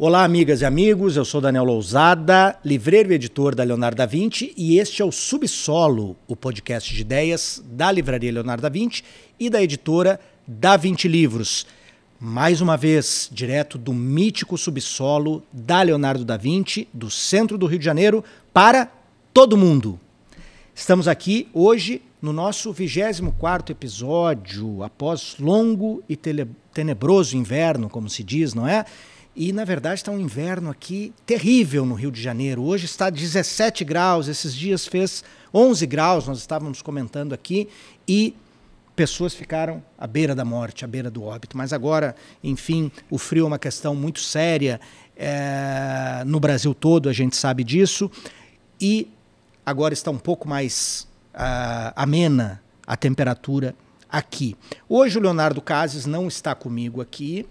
Olá, amigas e amigos, eu sou Daniel Lousada, livreiro e editor da Leonardo da Vinci, e este é o Subsolo, o podcast de ideias da livraria Leonardo da Vinci e da editora Da Vinci Livros. Mais uma vez, direto do mítico subsolo da Leonardo da Vinci, do centro do Rio de Janeiro, para todo mundo. Estamos aqui hoje no nosso 24º episódio, após longo e tenebroso inverno, como se diz, não é? E, na verdade, está um inverno aqui terrível no Rio de Janeiro. Hoje está 17 graus, esses dias fez 11 graus, nós estávamos comentando aqui, e pessoas ficaram à beira da morte, à beira do óbito. Mas agora, enfim, o frio é uma questão muito séria no Brasil todo, a gente sabe disso, e agora está um pouco mais amena a temperatura aqui. Hoje o Leonardo Cases não está comigo aqui,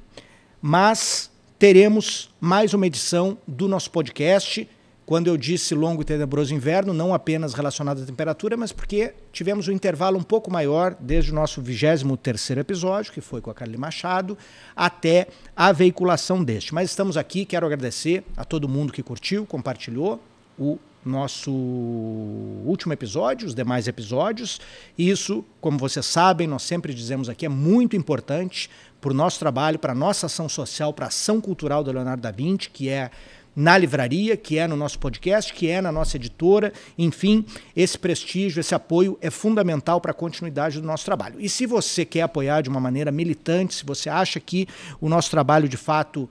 mas teremos mais uma edição do nosso podcast. Quando eu disse longo e tenebroso inverno, não apenas relacionado à temperatura, mas porque tivemos um intervalo um pouco maior desde o nosso 23º episódio, que foi com a Carly Machado, até a veiculação deste. Mas estamos aqui, quero agradecer a todo mundo que curtiu, compartilhou o nosso último episódio, os demais episódios. Isso, como vocês sabem, nós sempre dizemos aqui, é muito importante para o nosso trabalho, para a nossa ação social, para a ação cultural da Leonardo da Vinci, que é na livraria, que é no nosso podcast, que é na nossa editora. Enfim, esse prestígio, esse apoio é fundamental para a continuidade do nosso trabalho. E se você quer apoiar de uma maneira militante, se você acha que o nosso trabalho de fato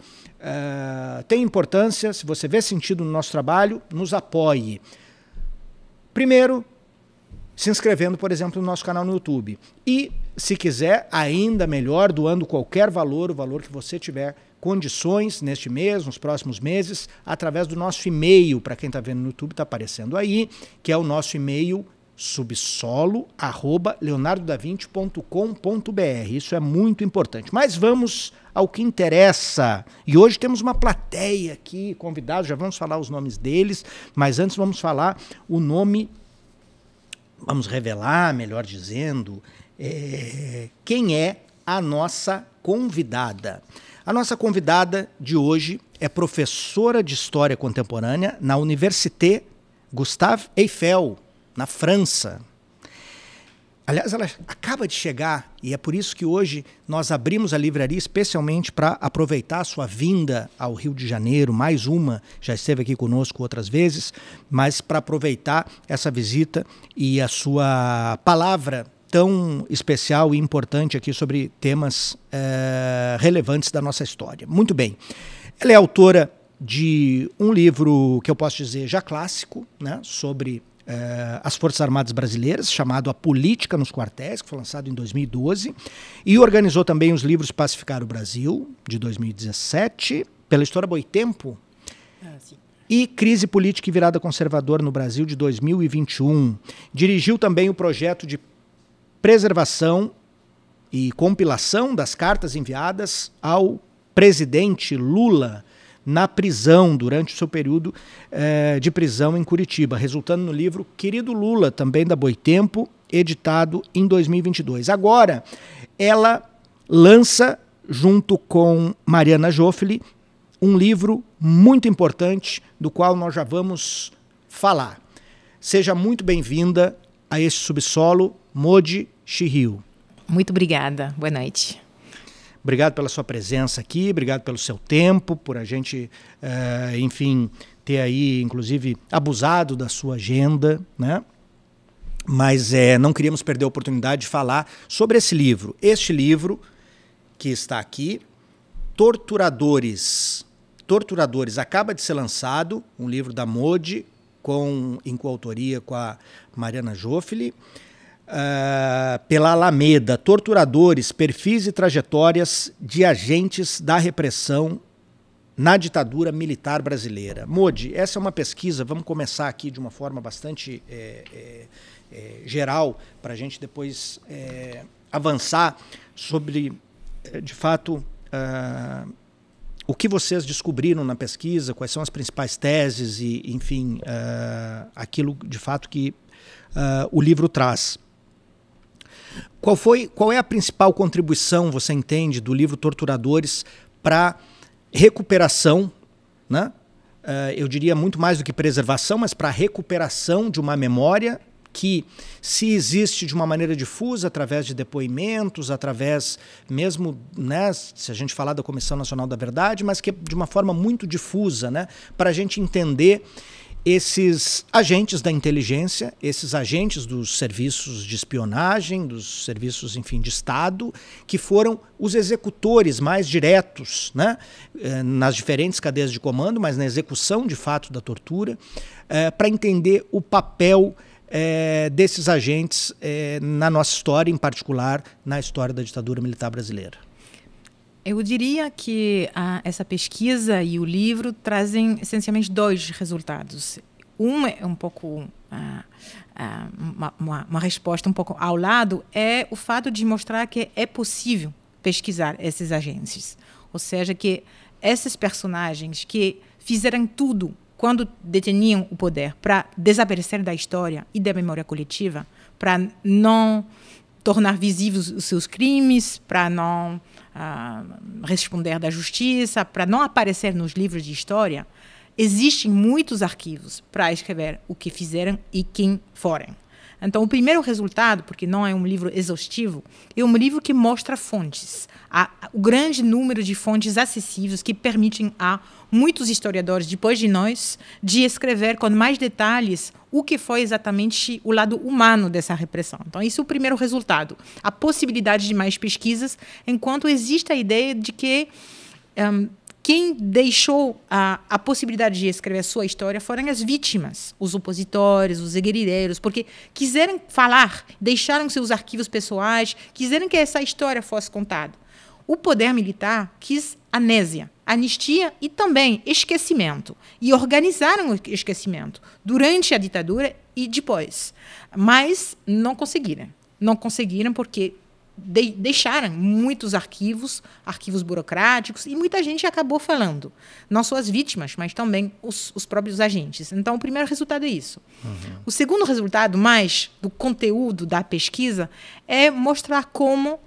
tem importância, se você vê sentido no nosso trabalho, nos apoie. Primeiro, se inscrevendo, por exemplo, no nosso canal no YouTube. E, se quiser, ainda melhor, doando qualquer valor, o valor que você tiver condições neste mês, nos próximos meses, através do nosso e-mail, para quem está vendo no YouTube, está aparecendo aí, que é o nosso e-mail subsolo@leonardodavinci.com.br. Isso é muito importante. Mas vamos ao que interessa. E hoje temos uma plateia aqui, convidados, já vamos falar os nomes deles, mas antes vamos falar o nome, vamos revelar, melhor dizendo, quem é a nossa convidada. A nossa convidada de hoje é professora de História Contemporânea na Université Gustave Eiffel, na França. Aliás, ela acaba de chegar e é por isso que hoje nós abrimos a livraria especialmente para aproveitar a sua vinda ao Rio de Janeiro, mais uma, já esteve aqui conosco outras vezes, mas para aproveitar essa visita e a sua palavra tão especial e importante aqui sobre temas relevantes da nossa história. Muito bem. Ela é autora de um livro que eu posso dizer já clássico, né, sobre as Forças Armadas Brasileiras, chamado A Política nos Quartéis, que foi lançado em 2012, e organizou também os livros Pacificar o Brasil, de 2017, pela Editora Boitempo, e Crise Política e Virada Conservadora no Brasil, de 2021. Dirigiu também o projeto de preservação e compilação das cartas enviadas ao presidente Lula na prisão, durante o seu período de prisão em Curitiba, resultando no livro Querido Lula, também da Boitempo, editado em 2022. Agora, ela lança, junto com Mariana Joffeli, um livro muito importante, do qual nós já vamos falar. Seja muito bem-vinda a este subsolo, Modi Chihiro. Muito obrigada, boa noite. Obrigado pela sua presença aqui, obrigado pelo seu tempo, por a gente, enfim, ter aí, inclusive, abusado da sua agenda, né? Mas não queríamos perder a oportunidade de falar sobre esse livro. Este livro que está aqui, Torturadores. Torturadores, acaba de ser lançado, um livro da Modi, em coautoria com a Mariana Joffeli, pela Alameda, Torturadores, Perfis e Trajetórias de Agentes da Repressão na Ditadura Militar Brasileira. Modi, essa é uma pesquisa, vamos começar aqui de uma forma bastante geral, para a gente depois avançar sobre, de fato, o que vocês descobriram na pesquisa, quais são as principais teses e, enfim, aquilo de fato que o livro traz. Qual é a principal contribuição, você entende, do livro Torturadores para recuperação né? Eu diria muito mais do que preservação, mas para a recuperação de uma memória que, se existe de uma maneira difusa, através de depoimentos, através mesmo, né, se a gente falar da Comissão Nacional da Verdade, mas que de uma forma muito difusa, né, para a gente entender esses agentes da inteligência, esses agentes dos serviços de espionagem, dos serviços, enfim, de Estado, que foram os executores mais diretos, né, nas diferentes cadeias de comando, mas na execução de fato da tortura, para entender o papel desses agentes na nossa história, em particular na história da ditadura militar brasileira. Eu diria que essa pesquisa e o livro trazem essencialmente dois resultados. Um é um pouco uma resposta um pouco ao lado, é o fato de mostrar que é possível pesquisar esses agentes. Ou seja, que esses personagens que fizeram tudo quando detinham o poder para desaparecer da história e da memória coletiva, para não tornar visíveis os seus crimes, para não responder da justiça, para não aparecer nos livros de história, existem muitos arquivos para escrever o que fizeram e quem foram. Então, o primeiro resultado, porque não é um livro exaustivo, é um livro que mostra fontes. O grande número de fontes acessíveis que permitem a muitos historiadores, depois de nós, de escrever com mais detalhes o que foi exatamente o lado humano dessa repressão. Então, isso é o primeiro resultado. A possibilidade de mais pesquisas, enquanto existe a ideia de que quem deixou a possibilidade de escrever a sua história foram as vítimas, os opositores, os guerrilheiros, porque quiseram falar, deixaram seus arquivos pessoais, quiseram que essa história fosse contada. O poder militar quis anistia e também esquecimento. E organizaram o esquecimento durante a ditadura e depois. Mas não conseguiram. Não conseguiram porque deixaram muitos arquivos burocráticos, e muita gente acabou falando. Não só as vítimas, mas também os próprios agentes. Então, o primeiro resultado é isso. Uhum. O segundo resultado, mais do conteúdo da pesquisa, é mostrar como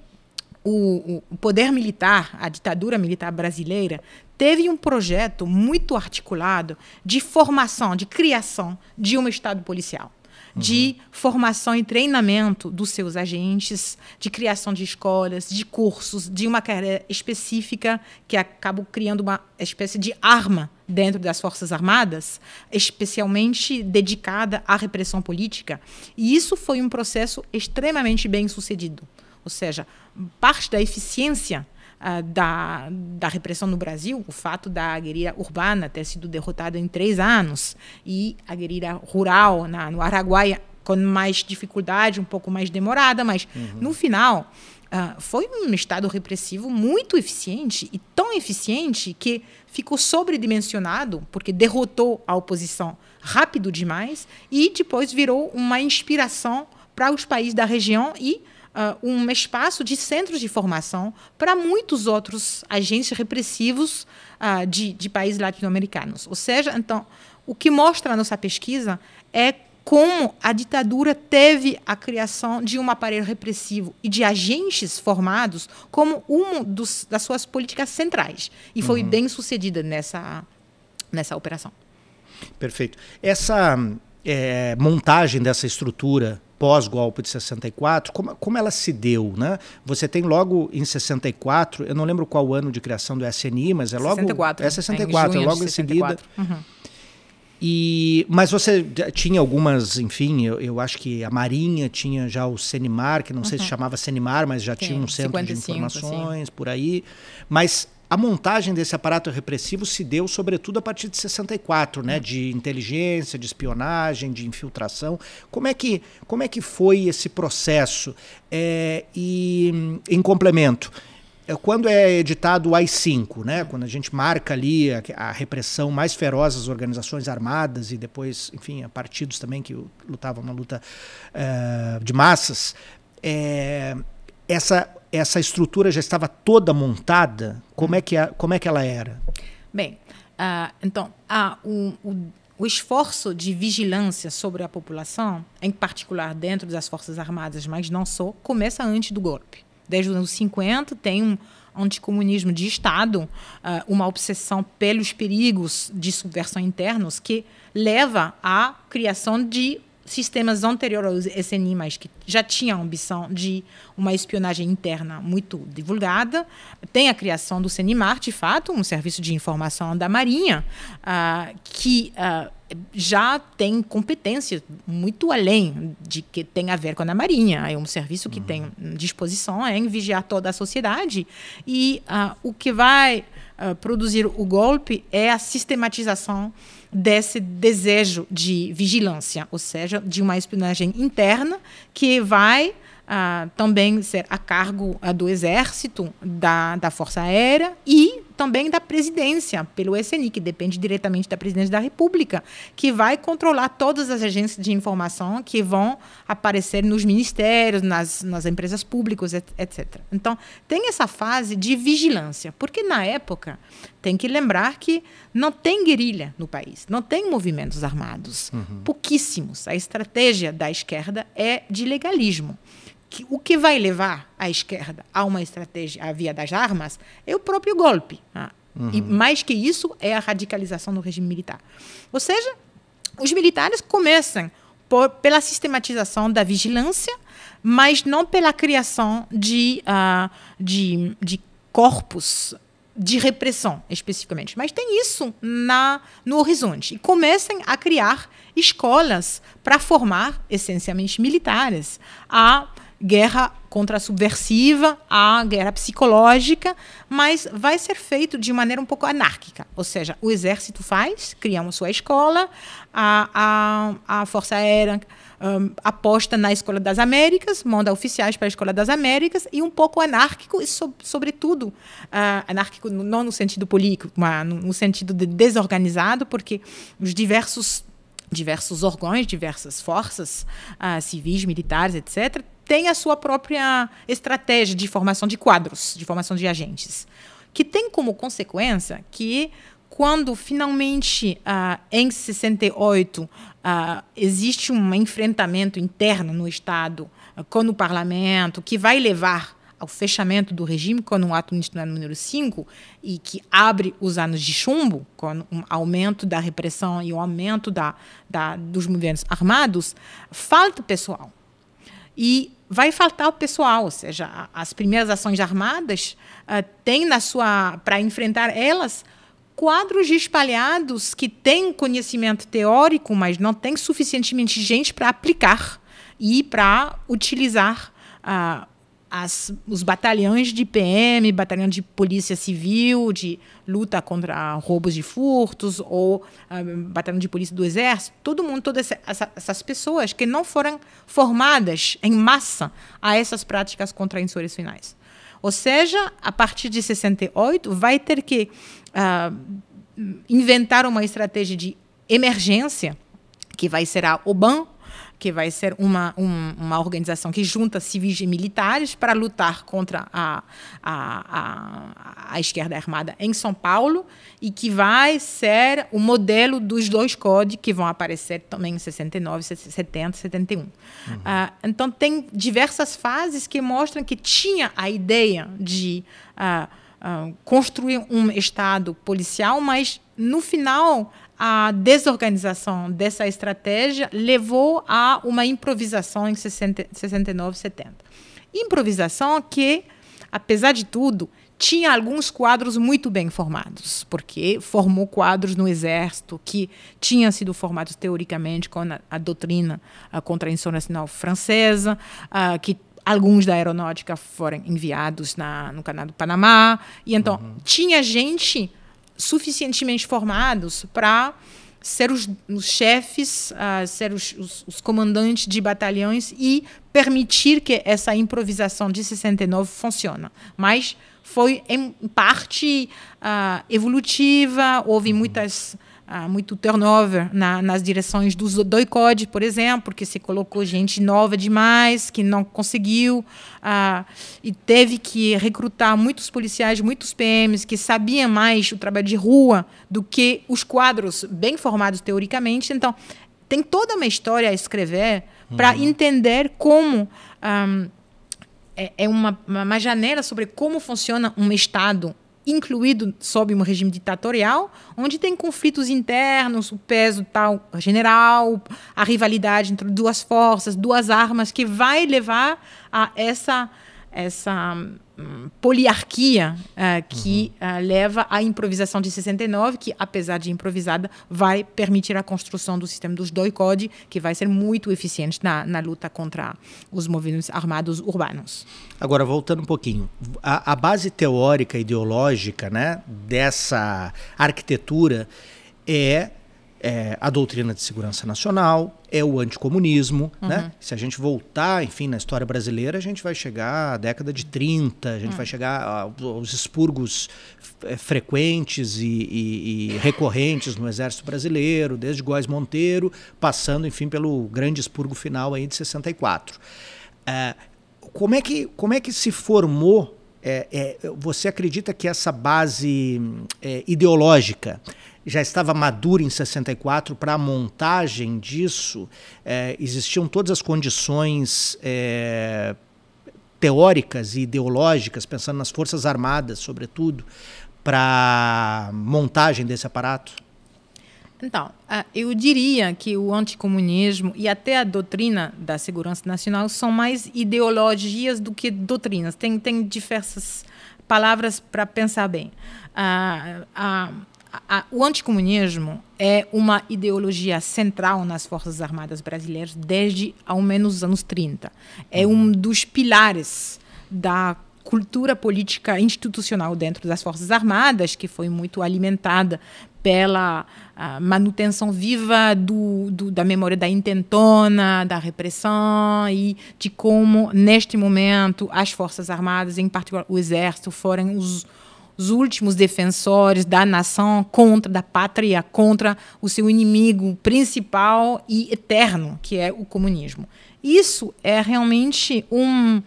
o poder militar, a ditadura militar brasileira, teve um projeto muito articulado de formação, de criação de um Estado policial. De formação e treinamento dos seus agentes, de criação de escolas, de cursos, de uma carreira específica que acabou criando uma espécie de arma dentro das Forças Armadas, especialmente dedicada à repressão política. E isso foi um processo extremamente bem sucedido. Ou seja, parte da eficiência da repressão no Brasil, o fato da guerrilha urbana ter sido derrotada em 3 anos e a guerrilha rural no Araguaia com mais dificuldade, um pouco mais demorada, mas no final foi um Estado repressivo muito eficiente, e tão eficiente que ficou sobredimensionado, porque derrotou a oposição rápido demais e depois virou uma inspiração para os países da região e um espaço de centros de formação para muitos outros agentes repressivos de países latino-americanos. Ou seja, então, o que mostra a nossa pesquisa é como a ditadura teve a criação de um aparelho repressivo e de agentes formados como uma das suas políticas centrais. E foi bem sucedida nessa operação. Perfeito. Essa montagem dessa estrutura pós-golpe de 64, como ela se deu, né? Você tem logo em 64, eu não lembro qual o ano de criação do SNI, mas é logo... 64. É 64, é logo em seguida. Uhum. Mas você tinha algumas, enfim, eu acho que a Marinha tinha já o Senimar, que não sei se chamava Senimar, mas já tinha um centro de informações, assim, por aí. Mas a montagem desse aparato repressivo se deu, sobretudo, a partir de 64, né? De inteligência, de espionagem, de infiltração. Como é que foi esse processo? E, em complemento, quando é editado o AI-5, né? Quando a gente marca ali a repressão mais feroz às organizações armadas e depois, enfim, a partidos também que lutavam na luta de massas, essa estrutura já estava toda montada? Como é que ela era? Bem, então, o esforço de vigilância sobre a população, em particular dentro das Forças Armadas, mas não só, começa antes do golpe. Desde os anos 50 tem anticomunismo de Estado, uma obsessão pelos perigos de subversão internos que leva à criação de sistemas anteriores ao SNI, mas que já tinham a ambição de uma espionagem interna muito divulgada. Tem a criação do CENIMAR, de fato, um serviço de informação da Marinha, que já tem competência muito além de que tem a ver com a Marinha. É um serviço que tem disposição em vigiar toda a sociedade. E o que vai produzir o golpe é a sistematização desse desejo de vigilância, ou seja, de uma espionagem interna que vai também ser a cargo do Exército, da Força Aérea e também da presidência, pelo SNI, que depende diretamente da presidência da República, que vai controlar todas as agências de informação que vão aparecer nos ministérios, nas empresas públicas, etc. Então, tem essa fase de vigilância, porque na época tem que lembrar que não tem guerrilha no país, não tem movimentos armados, pouquíssimos. A estratégia da esquerda é de legalismo. O que vai levar a esquerda a uma estratégia, a via das armas, é o próprio golpe. E mais que isso, é a radicalização do regime militar. Ou seja, os militares começam pela sistematização da vigilância, mas não pela criação de corpos de repressão, especificamente. Mas tem isso no horizonte. E começam a criar escolas para formar, essencialmente militares, a guerra contra-subversiva, a guerra psicológica, mas vai ser feito de maneira um pouco anárquica. Ou seja, o exército cria uma sua escola, a Força Aérea aposta na Escola das Américas, manda oficiais para a Escola das Américas, e um pouco anárquico, e sobretudo, anárquico não no sentido político, mas no sentido de desorganizado, porque os diversos órgãos, diversas forças civis, militares, etc., tem a sua própria estratégia de formação de quadros, de formação de agentes, que tem como consequência que, quando finalmente, em 68, existe um enfrentamento interno no Estado com o parlamento, que vai levar ao fechamento do regime com o ato ministerial número 5 e que abre os anos de chumbo, com um aumento da repressão e o aumento dos movimentos armados, falta pessoal. E vai faltar o pessoal, ou seja, as primeiras ações armadas têm para enfrentar elas, quadros espalhados que têm conhecimento teórico, mas não têm suficientemente gente para aplicar e para utilizar os batalhões de PM, batalhão de polícia civil, de luta contra roubos de furtos, ou batalhão de polícia do exército, todas essas pessoas que não foram formadas em massa a essas práticas contra-insurrecionais. Ou seja, a partir de 68, vai ter que inventar uma estratégia de emergência, que vai ser a OBAN, que vai ser uma organização que junta civis e militares para lutar contra a esquerda armada em São Paulo, e que vai ser o modelo dos dois COD que vão aparecer também em 69, 70, 71. Então, tem diversas fases que mostram que tinha a ideia de construir um Estado policial, mas, no final, a desorganização dessa estratégia levou a uma improvisação em 69, 70. Improvisação que, apesar de tudo, tinha alguns quadros muito bem formados, porque formou quadros no Exército que tinham sido formados teoricamente com a doutrina contra-insurrecional francesa, que alguns da aeronáutica foram enviados no Canal do Panamá. E então tinha gente suficientemente formados para ser os chefes, ser os comandantes de batalhões e permitir que essa improvisação de 69 funcione. Mas foi, em parte, evolutiva, houve muito turnover nas direções dos DOI-CODE, por exemplo, que se colocou gente nova demais, que não conseguiu, e teve que recrutar muitos policiais, muitos PMs, que sabiam mais o trabalho de rua do que os quadros bem formados teoricamente. Então, tem toda uma história a escrever para entender como é uma janela sobre como funciona um Estado incluído sob um regime ditatorial, onde tem conflitos internos, o peso tal general, a rivalidade entre duas forças, duas armas, que vai levar a essa poliarquia que leva à improvisação de 69, que, apesar de improvisada, vai permitir a construção do sistema dos doicode, que vai ser muito eficiente na luta contra os movimentos armados urbanos. Agora, voltando um pouquinho, a base teórica, ideológica, né, dessa arquitetura é a doutrina de segurança nacional, é o anticomunismo, né? Se a gente voltar, enfim, na história brasileira, a gente vai chegar à década de 30, a gente vai chegar aos expurgos frequentes e recorrentes no Exército Brasileiro, desde Góes Monteiro, passando, enfim, pelo grande expurgo final aí de 64. Como é que se formou? Você acredita que essa base ideológica já estava madura em 64 para a montagem disso? Existiam todas as condições teóricas e ideológicas, pensando nas Forças Armadas, sobretudo, para a montagem desse aparato? Então, eu diria que o anticomunismo e até a doutrina da segurança nacional são mais ideologias do que doutrinas. Tem diversas palavras para pensar bem. O anticomunismo é uma ideologia central nas Forças Armadas brasileiras desde, ao menos, os anos 30. É um dos pilares da cultura política institucional dentro das Forças Armadas, que foi muito alimentada pela manutenção viva da memória da intentona, da repressão e de como, neste momento, as Forças Armadas, em particular o Exército, foram os últimos defensores da nação da pátria, contra o seu inimigo principal e eterno, que é o comunismo. Isso é realmente um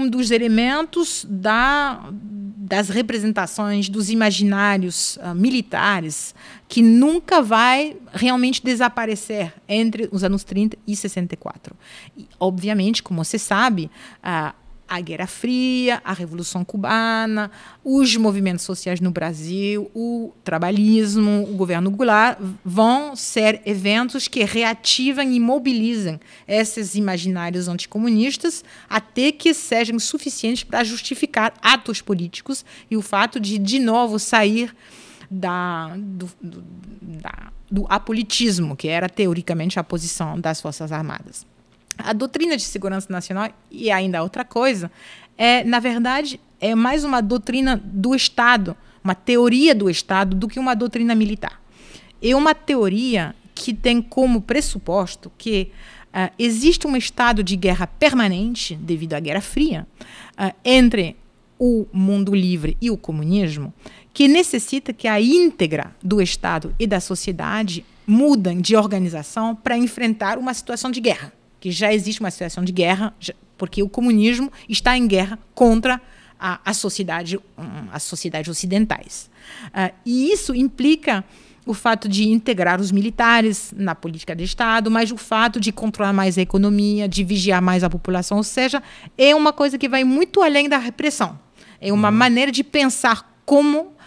dos elementos das representações, dos imaginários militares, que nunca vai realmente desaparecer entre os anos 30 e 64. E, obviamente, como você sabe, a Guerra Fria, a Revolução Cubana, os movimentos sociais no Brasil, o trabalhismo, o governo Goulart, vão ser eventos que reativam e mobilizam esses imaginários anticomunistas até que sejam suficientes para justificar atos políticos e o fato de novo, sair do apolitismo, que era, teoricamente, a posição das Forças Armadas. A doutrina de segurança nacional, e ainda outra coisa, na verdade, é mais uma doutrina do Estado, uma teoria do Estado, do que uma doutrina militar. É uma teoria que tem como pressuposto que existe um estado de guerra permanente, devido à Guerra Fria, entre o mundo livre e o comunismo, que necessita que a íntegra do Estado e da sociedade mudem de organização para enfrentar uma situação de guerra. Que já existe uma situação de guerra, porque o comunismo está em guerra contra as sociedades ocidentais. E isso implica o fato de integrar os militares na política de Estado, mas o fato de controlar mais a economia, de vigiar mais a população, ou seja, é uma coisa que vai muito além da repressão. É uma maneira de pensar como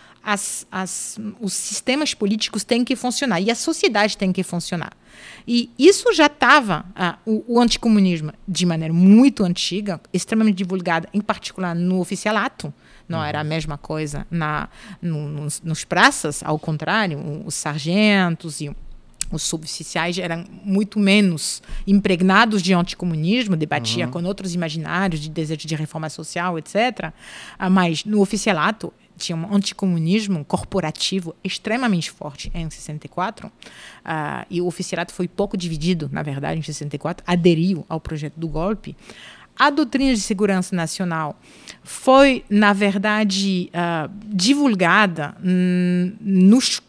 os sistemas políticos têm que funcionar e a sociedade tem que funcionar. E isso já estava, o anticomunismo, de maneira muito antiga, extremamente divulgada, em particular no oficialato. Não era a mesma coisa nos praças, ao contrário, os sargentos e os suboficiais eram muito menos impregnados de anticomunismo, debatia com outros imaginários de desejo de reforma social, etc. Mas no oficialato tinha um anticomunismo corporativo extremamente forte em 64, e o oficialato foi pouco dividido, na verdade, em 64, aderiu ao projeto do golpe. A doutrina de segurança nacional foi, na verdade, divulgada nos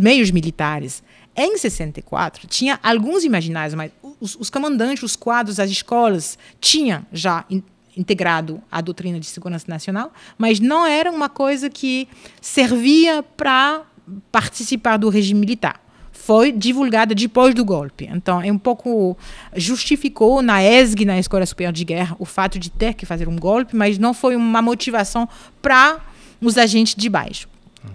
meios militares. Em 64, tinha alguns imaginários, mas os comandantes, os quadros, as escolas tinham já integrado a doutrina de segurança nacional, mas não era uma coisa que servia para participar do regime militar. foi divulgada depois do golpe. Então, é um pouco... Justificou na ESG, na Escola Superior de Guerra, o fato de ter que fazer um golpe, mas não foi uma motivação para os agentes de baixo.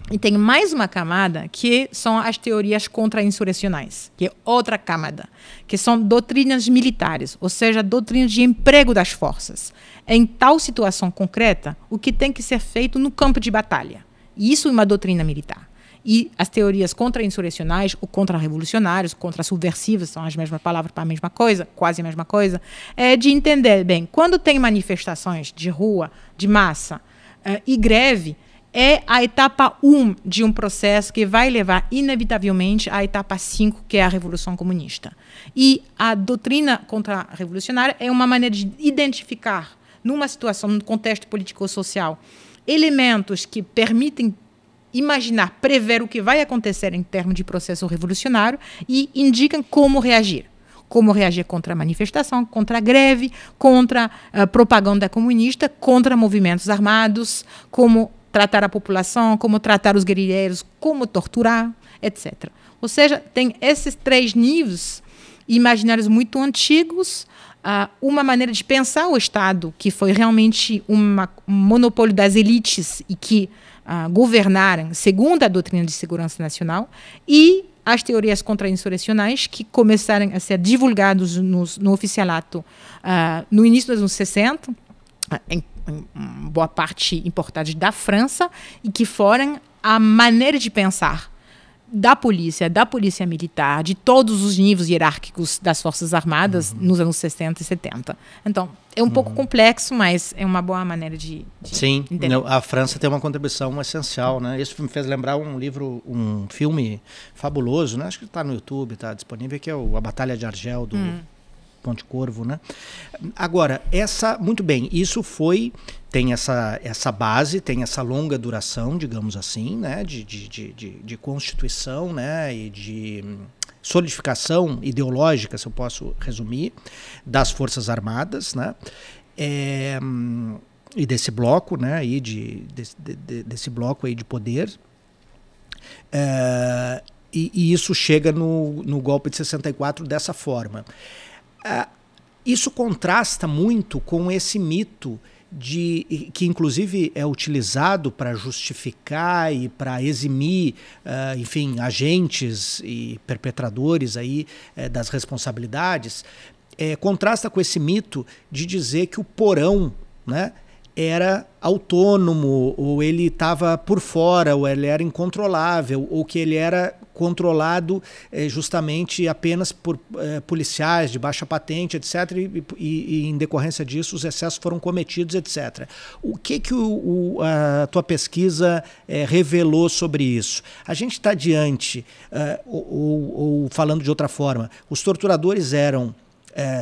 E tem mais uma camada, que são as teorias contra-insurrecionais, que é outra camada, que são doutrinas militares, ou seja, doutrinas de emprego das forças. Em tal situação concreta, o que tem que ser feito no campo de batalha. E isso é uma doutrina militar. E as teorias contra-insurrecionais, ou contra-revolucionários, contra-subversivas, são as mesmas palavras para a mesma coisa, quase a mesma coisa, é de entender, bem, quando tem manifestações de rua, de massa e greve, é a etapa 1 de um processo que vai levar, inevitavelmente, à etapa 5, que é a Revolução Comunista. E a doutrina contra-revolucionária é uma maneira de identificar, numa situação, num contexto político-social, elementos que permitem imaginar, prever o que vai acontecer em termos de processo revolucionário e indicam como reagir. Como reagir contra a manifestação, contra a greve, contra a propaganda comunista, contra movimentos armados, como tratar a população, como tratar os guerrilheiros, como torturar, etc. Ou seja, tem esses 3 níveis imaginários muito antigos, uma maneira de pensar o Estado, que foi realmente um monopólio das elites e que governaram segundo a doutrina de segurança nacional, e as teorias contra-insurrecionais que começaram a ser divulgadas no oficialato no início dos anos 60, em boa parte importadas da França, e que foram a maneira de pensar da polícia militar, de todos os níveis hierárquicos das Forças Armadas nos anos 60 e 70. Então, é um pouco complexo, mas é uma boa maneira de Sim, entender. A França tem uma contribuição essencial, né? Isso me fez lembrar um filme fabuloso, né? Acho que está no YouTube, está disponível, que é A Batalha de Argel, do Ponte Corvo, né? Agora, muito bem, isso tem essa base, tem essa longa duração, digamos assim, né? De constituição, né? E de solidificação ideológica, se eu posso resumir, das Forças Armadas, né? E desse bloco, né? Aí desse bloco aí de poder. E isso chega no golpe de 64 dessa forma. Isso contrasta muito com esse mito que inclusive é utilizado para justificar e para eximir, enfim, agentes e perpetradores aí, das responsabilidades, contrasta com esse mito de dizer que o porão, né, era autônomo, ou ele estava por fora, ou ele era incontrolável, ou que ele era controlado justamente apenas por policiais de baixa patente, etc. E em decorrência disso os excessos foram cometidos, etc. O que a tua pesquisa revelou sobre isso? A gente está diante, ou falando de outra forma, os torturadores eram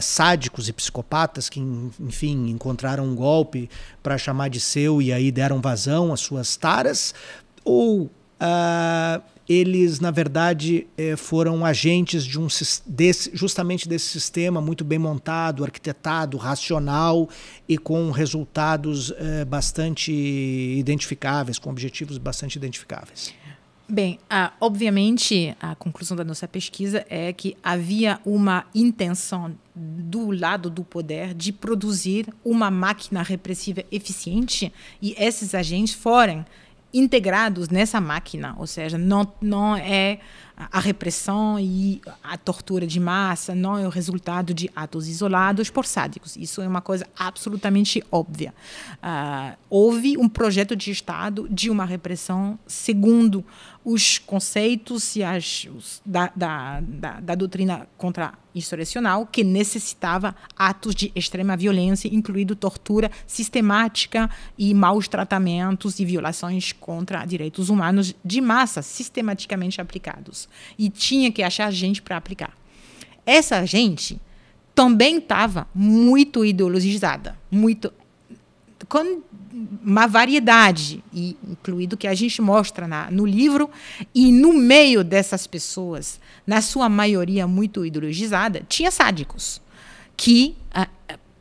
sádicos e psicopatas que, enfim, encontraram um golpe para chamar de seu e aí deram vazão às suas taras, ou eles, na verdade, foram agentes justamente desse sistema muito bem montado, arquitetado, racional e com resultados bastante identificáveis, com objetivos bastante identificáveis? Bem, obviamente, a conclusão da nossa pesquisa é que havia uma intenção do lado do poder de produzir uma máquina repressiva eficiente, e esses agentes foram integrados nessa máquina, ou seja, não é a repressão e a tortura de massa, não é o resultado de atos isolados por sádicos. Isso é uma coisa absolutamente óbvia. Houve um projeto de Estado de uma repressão segundo os conceitos e da doutrina contra-insurrecional, que necessitava atos de extrema violência, incluindo tortura sistemática e maus tratamentos e violações contra direitos humanos de massa, sistematicamente aplicados. E tinha que achar gente para aplicar. Essa gente também estava muito ideologizada, com uma variedade, incluído que a gente mostra no livro, e no meio dessas pessoas, na sua maioria muito ideologizada, tinha sádicos que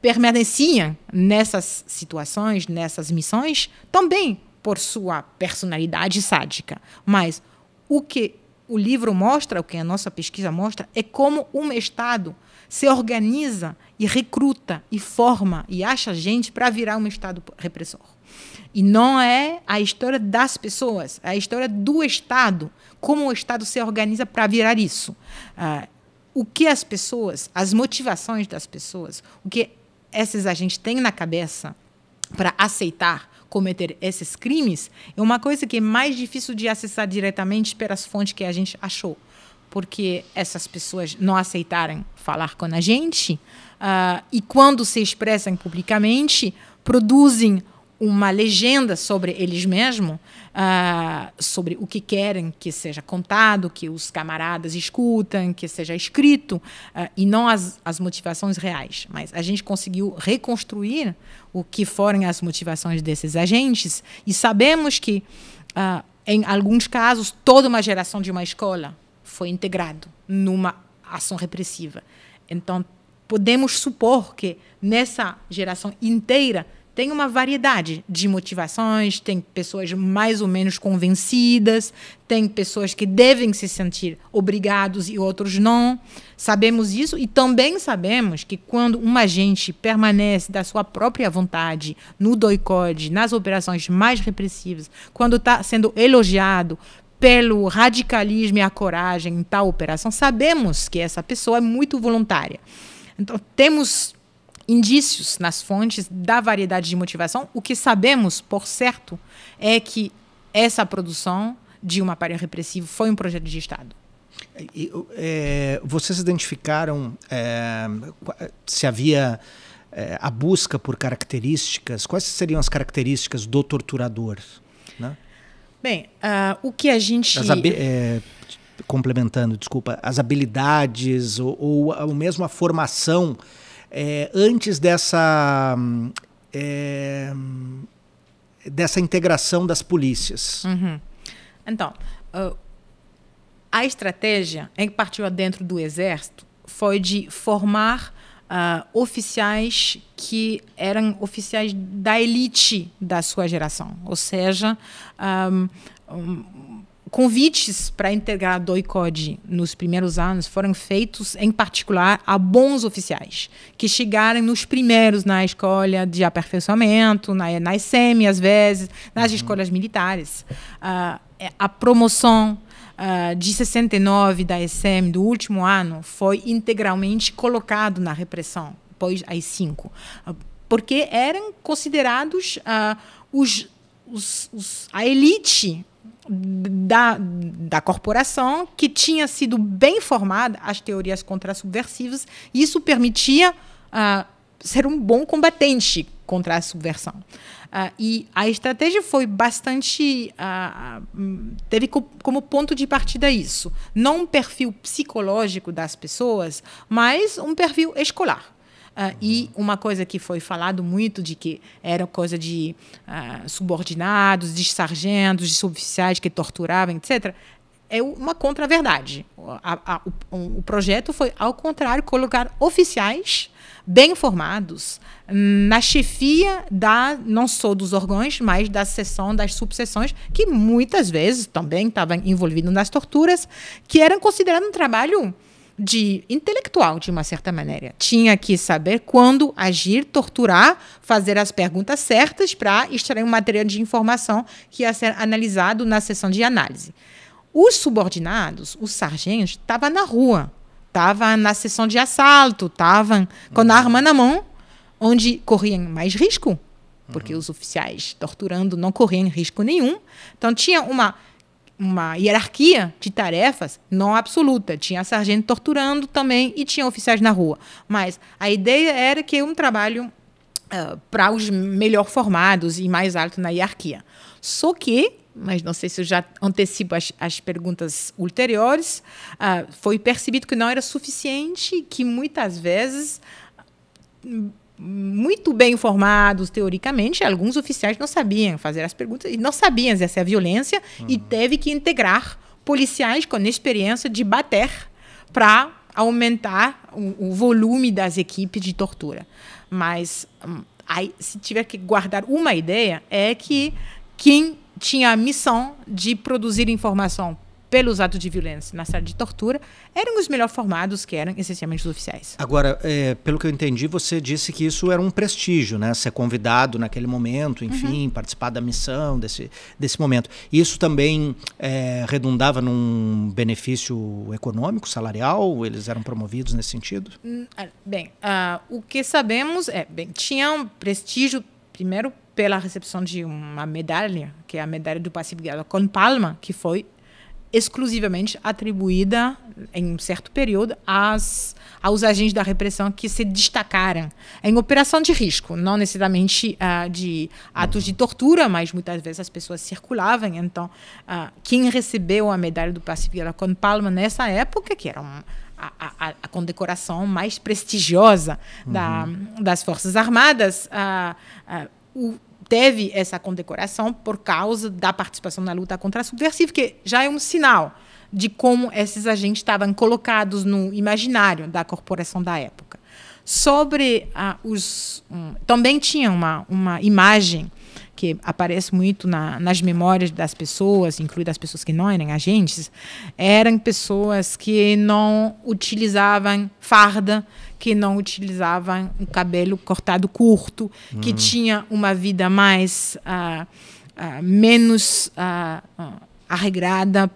permaneciam nessas situações, nessas missões, também por sua personalidade sádica. Mas o que o livro mostra, o que a nossa pesquisa mostra, é como um Estado se organiza e recruta e forma e acha gente para virar um Estado repressor. E não é a história das pessoas, é a história do Estado, como o Estado se organiza para virar isso. O que as pessoas, as motivações das pessoas, o que esses agentes têm na cabeça para aceitar cometer esses crimes, é uma coisa que é mais difícil de acessar diretamente pelas fontes que a gente achou. Porque essas pessoas não aceitaram falar com a gente e, quando se expressam publicamente, produzem uma legenda sobre eles mesmos, sobre o que querem que seja contado, que os camaradas escutam, que seja escrito, e não as motivações reais. Mas a gente conseguiu reconstruir o que foram as motivações desses agentes e sabemos que, em alguns casos, toda uma geração de uma escola foi integrado numa ação repressiva. Então, podemos supor que nessa geração inteira tem uma variedade de motivações, tem pessoas mais ou menos convencidas, tem pessoas que devem se sentir obrigados e outros não. Sabemos isso e também sabemos que quando um agente permanece da sua própria vontade no DOI-CODE, nas operações mais repressivas, quando está sendo elogiado pelo radicalismo e a coragem em tal operação, sabemos que essa pessoa é muito voluntária. Então, temos indícios nas fontes da variedade de motivação. O que sabemos, por certo, é que essa produção de um aparelho repressivo foi um projeto de Estado. Vocês identificaram se havia a busca por características? Quais seriam as características do torturador, né? Bem, o que a gente... Complementando, desculpa, as habilidades ou mesmo a formação antes dessa integração das polícias. Uhum. Então, a estratégia em que partiu dentro do Exército foi de formar oficiais que eram oficiais da elite da sua geração, ou seja, convites para integrar a DOI-CODE nos primeiros anos foram feitos, em particular, a bons oficiais, que chegaram nos primeiros na escola de aperfeiçoamento, na ESEM, às vezes, nas escolas militares. A promoção de 69 da ESEM, do último ano, foi integralmente colocado na repressão, depois as 5, porque eram considerados a elite da corporação, que tinha sido bem formada às teorias contra-subversivas, e isso permitia ser um bom combatente contra a subversão. E a estratégia foi bastante... teve como ponto de partida isso. Não um perfil psicológico das pessoas, mas um perfil escolar. E uma coisa que foi falado muito, de que era coisa de subordinados, de sargentos, de suboficiais que torturavam, etc., é uma contra-verdade. O projeto foi, ao contrário, colocar oficiais bem formados na chefia não só dos órgãos, mas da seção, das subseções, que muitas vezes também estavam envolvidos nas torturas, que eram considerados um trabalho intelectual, de uma certa maneira. Tinha que saber quando agir, torturar, fazer as perguntas certas para extrair um material de informação que ia ser analisado na sessão de análise. Os subordinados, os sargentos, estavam na rua, estavam na sessão de assalto, estavam com a arma na mão, onde corriam mais risco, porque os oficiais torturando não corriam risco nenhum. Então, tinha uma hierarquia de tarefas não absoluta. Tinha sargento torturando também e tinha oficiais na rua. Mas a ideia era que um trabalho para os melhor formados e mais alto na hierarquia. Só que, mas não sei se eu já antecipo as perguntas ulteriores, foi percebido que não era suficiente, que muitas vezes, muito bem informados teoricamente, alguns oficiais não sabiam fazer as perguntas e não sabiam exercer a violência, e teve que integrar policiais com experiência de bater para aumentar o volume das equipes de tortura. Mas aí, se tiver que guardar uma ideia, é que quem tinha a missão de produzir informação pelos atos de violência na sala de tortura, eram os melhor formados, que eram essencialmente os oficiais. Agora, pelo que eu entendi, você disse que isso era um prestígio, né? Ser convidado naquele momento, enfim, participar da missão, desse momento. Isso também redundava num benefício econômico, salarial? Eles eram promovidos nesse sentido? Bem, o que sabemos tinha um prestígio, primeiro, pela recepção de uma medalha, que é a medalha do Pacífico com palma, que foi exclusivamente atribuída, em um certo período, aos agentes da repressão que se destacaram em operação de risco, não necessariamente de atos de tortura, mas muitas vezes as pessoas circulavam. Então, quem recebeu a medalha do Pacífico com palma nessa época, que era a condecoração mais prestigiosa das Forças Armadas, teve essa condecoração por causa da participação na luta contra a subversiva, que já é um sinal de como esses agentes estavam colocados no imaginário da corporação da época. Também tinha uma imagem que aparece muito nas memórias das pessoas, incluindo as pessoas que não eram agentes, eram pessoas que não utilizavam farda, que não utilizavam o cabelo cortado curto, que tinha uma vida mais menos arregrada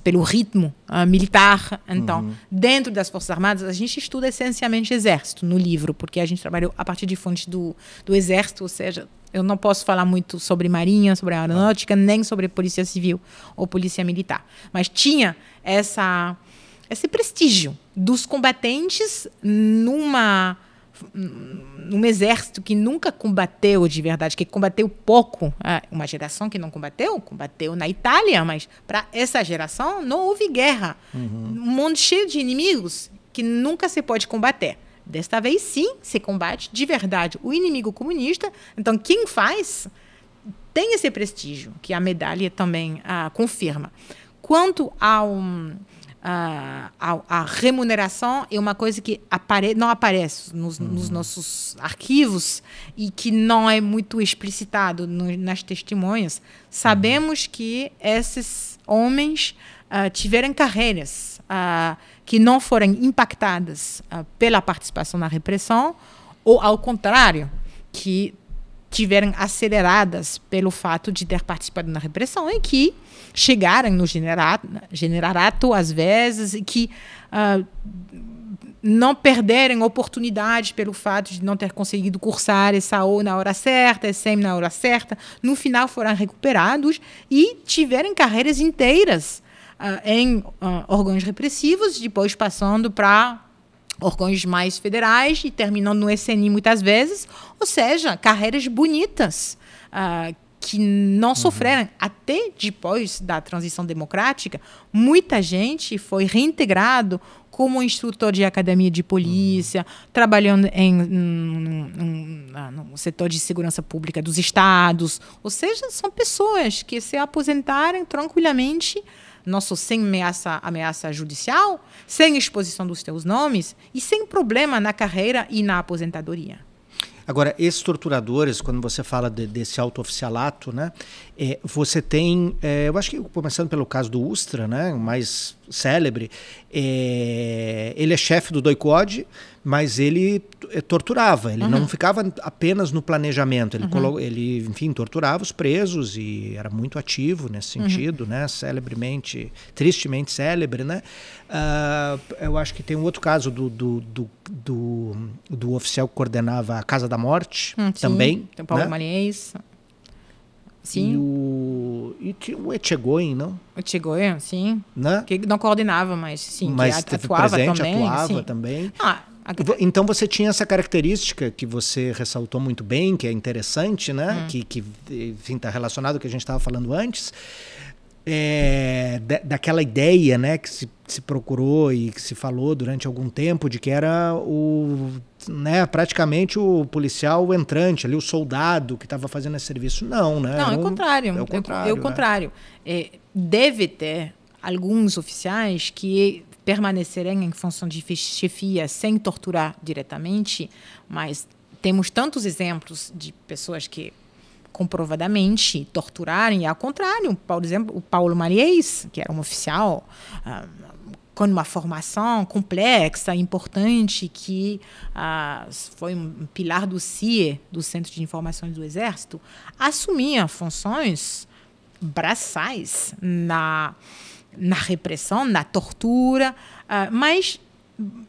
pelo ritmo militar. Então, dentro das Forças Armadas, a gente estuda essencialmente exército no livro, porque a gente trabalhou a partir de fontes do exército, ou seja, eu não posso falar muito sobre marinha, sobre aeronáutica, nem sobre polícia civil ou polícia militar. Mas tinha esse prestígio dos combatentes num exército que nunca combateu de verdade, que combateu pouco. Uma geração que não combateu na Itália, mas para essa geração não houve guerra. Um mundo cheio de inimigos que nunca se pode combater. Desta vez, sim, se combate de verdade o inimigo comunista. Então, quem faz tem esse prestígio, que a medalha também confirma. Quanto a remuneração, é uma coisa que não aparece nos nossos arquivos e que não é muito explicitado nas testemunhas. Sabemos que esses homens tiveram carreiras que não foram impactadas pela participação na repressão, ou, ao contrário, que tiveram aceleradas pelo fato de ter participado na repressão e que chegaram no generalato, às vezes, e que não perderem oportunidades pelo fato de não ter conseguido cursar ESAO na hora certa, ESEM na hora certa. No final, foram recuperados e tiveram carreiras inteiras em órgãos repressivos, depois passando para órgãos mais federais e terminando no SNI muitas vezes. Ou seja, carreiras bonitas que não sofreram. Até depois da transição democrática, muita gente foi reintegrado como instrutor de academia de polícia, trabalhando no setor de segurança pública dos estados. Ou seja, são pessoas que se aposentaram tranquilamente, não só sem ameaça judicial, sem exposição dos seus nomes e sem problema na carreira e na aposentadoria. Agora, esses torturadores, quando você fala desse auto-oficialato, né, você tem, eu acho que começando pelo caso do Ustra, né, o mais célebre, ele é chefe do DOI-CODE, mas ele torturava, ele não ficava apenas no planejamento, ele, enfim, torturava os presos e era muito ativo nesse sentido, né, celebremente, tristemente célebre, né. Eu acho que tem um outro caso do oficial que coordenava a Casa da Morte, também. Tem o Paulo Malhães. Sim. E tinha o Etchegoyen, não? O Etchegoyen, sim. Né? Que não coordenava, mas sim, mas que atuava presente, também. Atuava também. Então você tinha essa característica que você ressaltou muito bem, que é interessante, né? Que enfim, está relacionado ao que a gente estava falando antes. Daquela ideia, né, que se procurou e que se falou durante algum tempo de que era praticamente o policial entrante, ali, o soldado que estava fazendo esse serviço. Não, né? Não, é o contrário. É o contrário. Deve ter alguns oficiais que permanecerem em função de chefia sem torturar diretamente, mas temos tantos exemplos de pessoas que comprovadamente torturaram, e ao contrário, por exemplo, o Paulo Malhes, que era um oficial com uma formação complexa, importante, que foi um pilar do CIE, do Centro de Informações do Exército, assumia funções braçais na repressão, na tortura, mas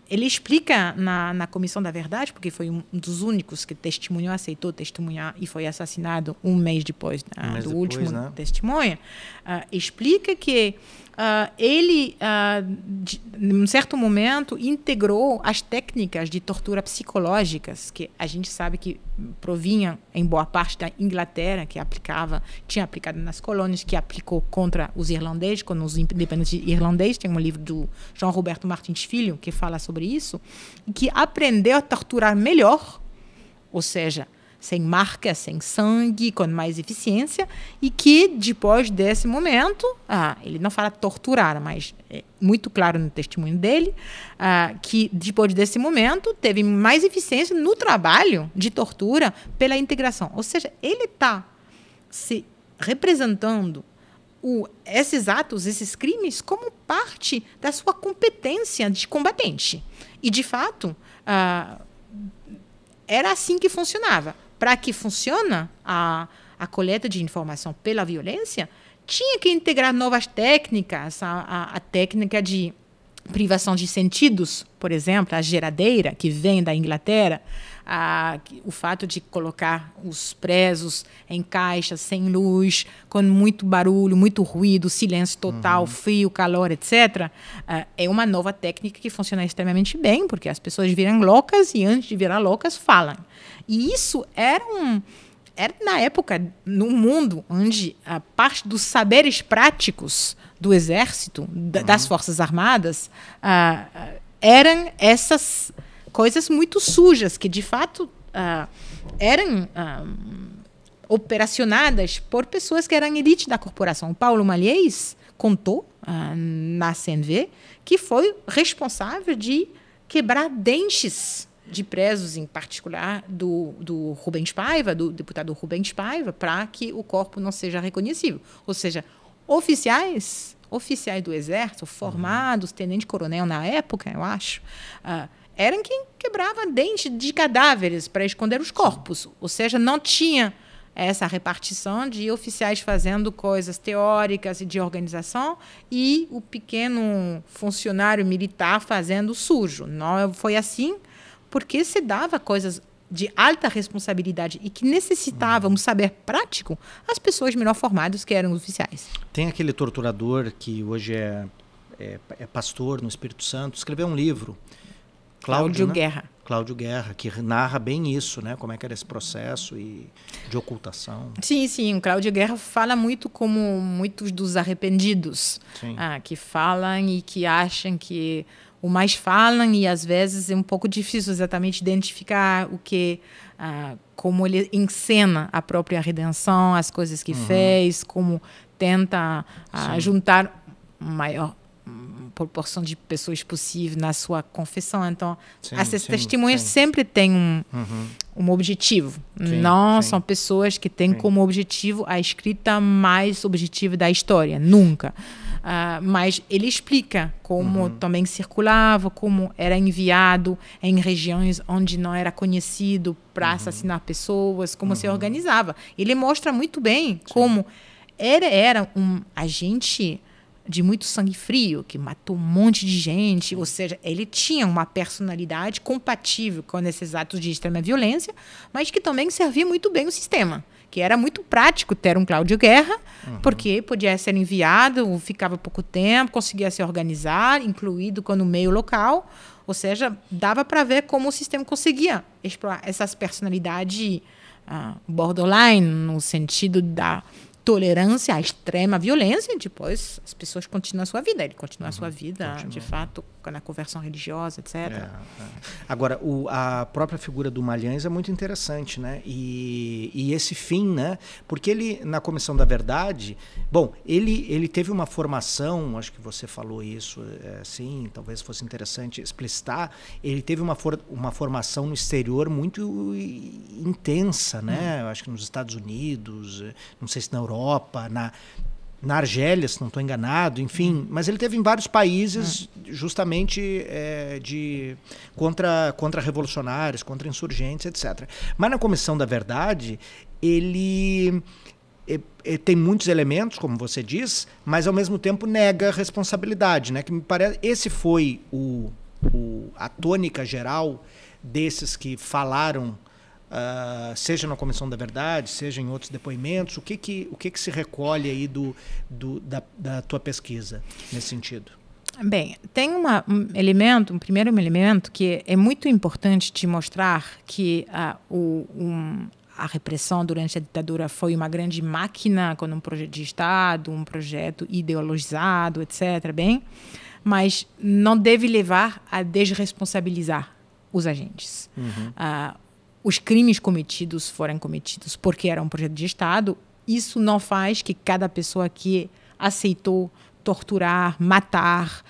ele explica na Comissão da Verdade, porque foi um dos únicos que testemunhou, aceitou testemunhar e foi assassinado um mês depois do último testemunho, explica que ele, num certo momento, integrou as técnicas de tortura psicológicas, que a gente sabe que provinham em boa parte da Inglaterra, que tinha aplicado nas colônias, que aplicou contra os irlandeses, contra os independentes irlandeses. Tem um livro do João Roberto Martins Filho que fala sobre isso, e que aprendeu a torturar melhor, ou seja, sem marca, sem sangue, com mais eficiência, e que, depois desse momento, ele não fala torturar, mas é muito claro no testemunho dele, que, depois desse momento, teve mais eficiência no trabalho de tortura pela integração. Ou seja, ele está se representando esses atos, esses crimes, como parte da sua competência de combatente. E, de fato, era assim que funcionava. Para que funcione a coleta de informação pela violência, tinha que integrar novas técnicas, a técnica de privação de sentidos, por exemplo, a geradeira, que vem da Inglaterra, o fato de colocar os presos em caixas, sem luz, com muito barulho, muito ruído, silêncio total, frio, calor, etc., é uma nova técnica que funciona extremamente bem, porque as pessoas viram loucas e, antes de virar loucas, falam. E isso era na época, no mundo, onde a parte dos saberes práticos do Exército, das Forças Armadas, eram essas coisas muito sujas, que, de fato, eram operacionadas por pessoas que eram elite da corporação. O Paulo Malhes contou na CNV que foi responsável de quebrar dentes de presos, em particular do Rubens Paiva, do deputado Rubens Paiva, para que o corpo não seja reconhecível. Ou seja, oficiais do Exército, formados, tenente-coronel na época, eu acho, eram quem quebrava dentes de cadáveres para esconder os corpos. Ou seja, não tinha essa repartição de oficiais fazendo coisas teóricas e de organização e o pequeno funcionário militar fazendo sujo. Não foi assim, porque se dava coisas de alta responsabilidade e que necessitavam um saber prático às pessoas melhor formadas, que eram os oficiais. Tem aquele torturador que hoje é pastor no Espírito Santo, escreveu um livro, Cláudio, né? Guerra. Cláudio Guerra, que narra bem isso, né? Como é que era esse processo de ocultação. Sim. O Cláudio Guerra fala muito como muitos dos arrependidos, que falam e que acham que o mais falam, e às vezes é um pouco difícil exatamente identificar o que, como ele encena a própria redenção, as coisas que fez, como tenta juntar maior proporção de pessoas possível na sua confissão. Então, essas testemunhas sempre têm um objetivo. Não são pessoas que têm como objetivo a escrita mais objetiva da história. Nunca. Mas ele explica como também circulava, como era enviado em regiões onde não era conhecido para assassinar pessoas, como se organizava. Ele mostra muito bem como era um agente de muito sangue frio, que matou um monte de gente, ou seja, ele tinha uma personalidade compatível com esses atos de extrema violência, mas que também servia muito bem o sistema, que era muito prático ter um Cláudio Guerra, porque podia ser enviado, ficava pouco tempo, conseguia se organizar, incluído no meio local, ou seja, dava para ver como o sistema conseguia explorar essas personalidades borderline, no sentido da tolerância à extrema violência, e depois as pessoas continuam a sua vida. Ele continua a sua vida, de fato, época, na conversão religiosa, etc. Agora, a própria figura do Malhães é muito interessante, né? E esse fim, né? Porque ele, na Comissão da Verdade, bom, ele teve uma formação, acho que você falou isso, assim, talvez fosse interessante explicitar, ele teve uma formação no exterior muito intensa, né? Eu acho que nos Estados Unidos, não sei se na Europa, na Argélia, se não estou enganado, enfim, mas ele teve em vários países justamente contra revolucionários, contra insurgentes, etc. Mas na Comissão da Verdade, ele tem muitos elementos, como você diz, mas ao mesmo tempo nega a responsabilidade, né? Que me parece, esse foi a tônica geral desses que falaram, seja na Comissão da Verdade, seja em outros depoimentos. O que se recolhe aí da tua pesquisa nesse sentido? Bem, tem um primeiro elemento que é muito importante de mostrar que a repressão durante a ditadura foi uma grande máquina com um projeto de Estado, um projeto ideologizado, etc. Bem, mas não deve levar a desresponsabilizar os agentes. Os crimes cometidos foram cometidos porque era um projeto de Estado. Isso não faz que cada pessoa que aceitou torturar, matar,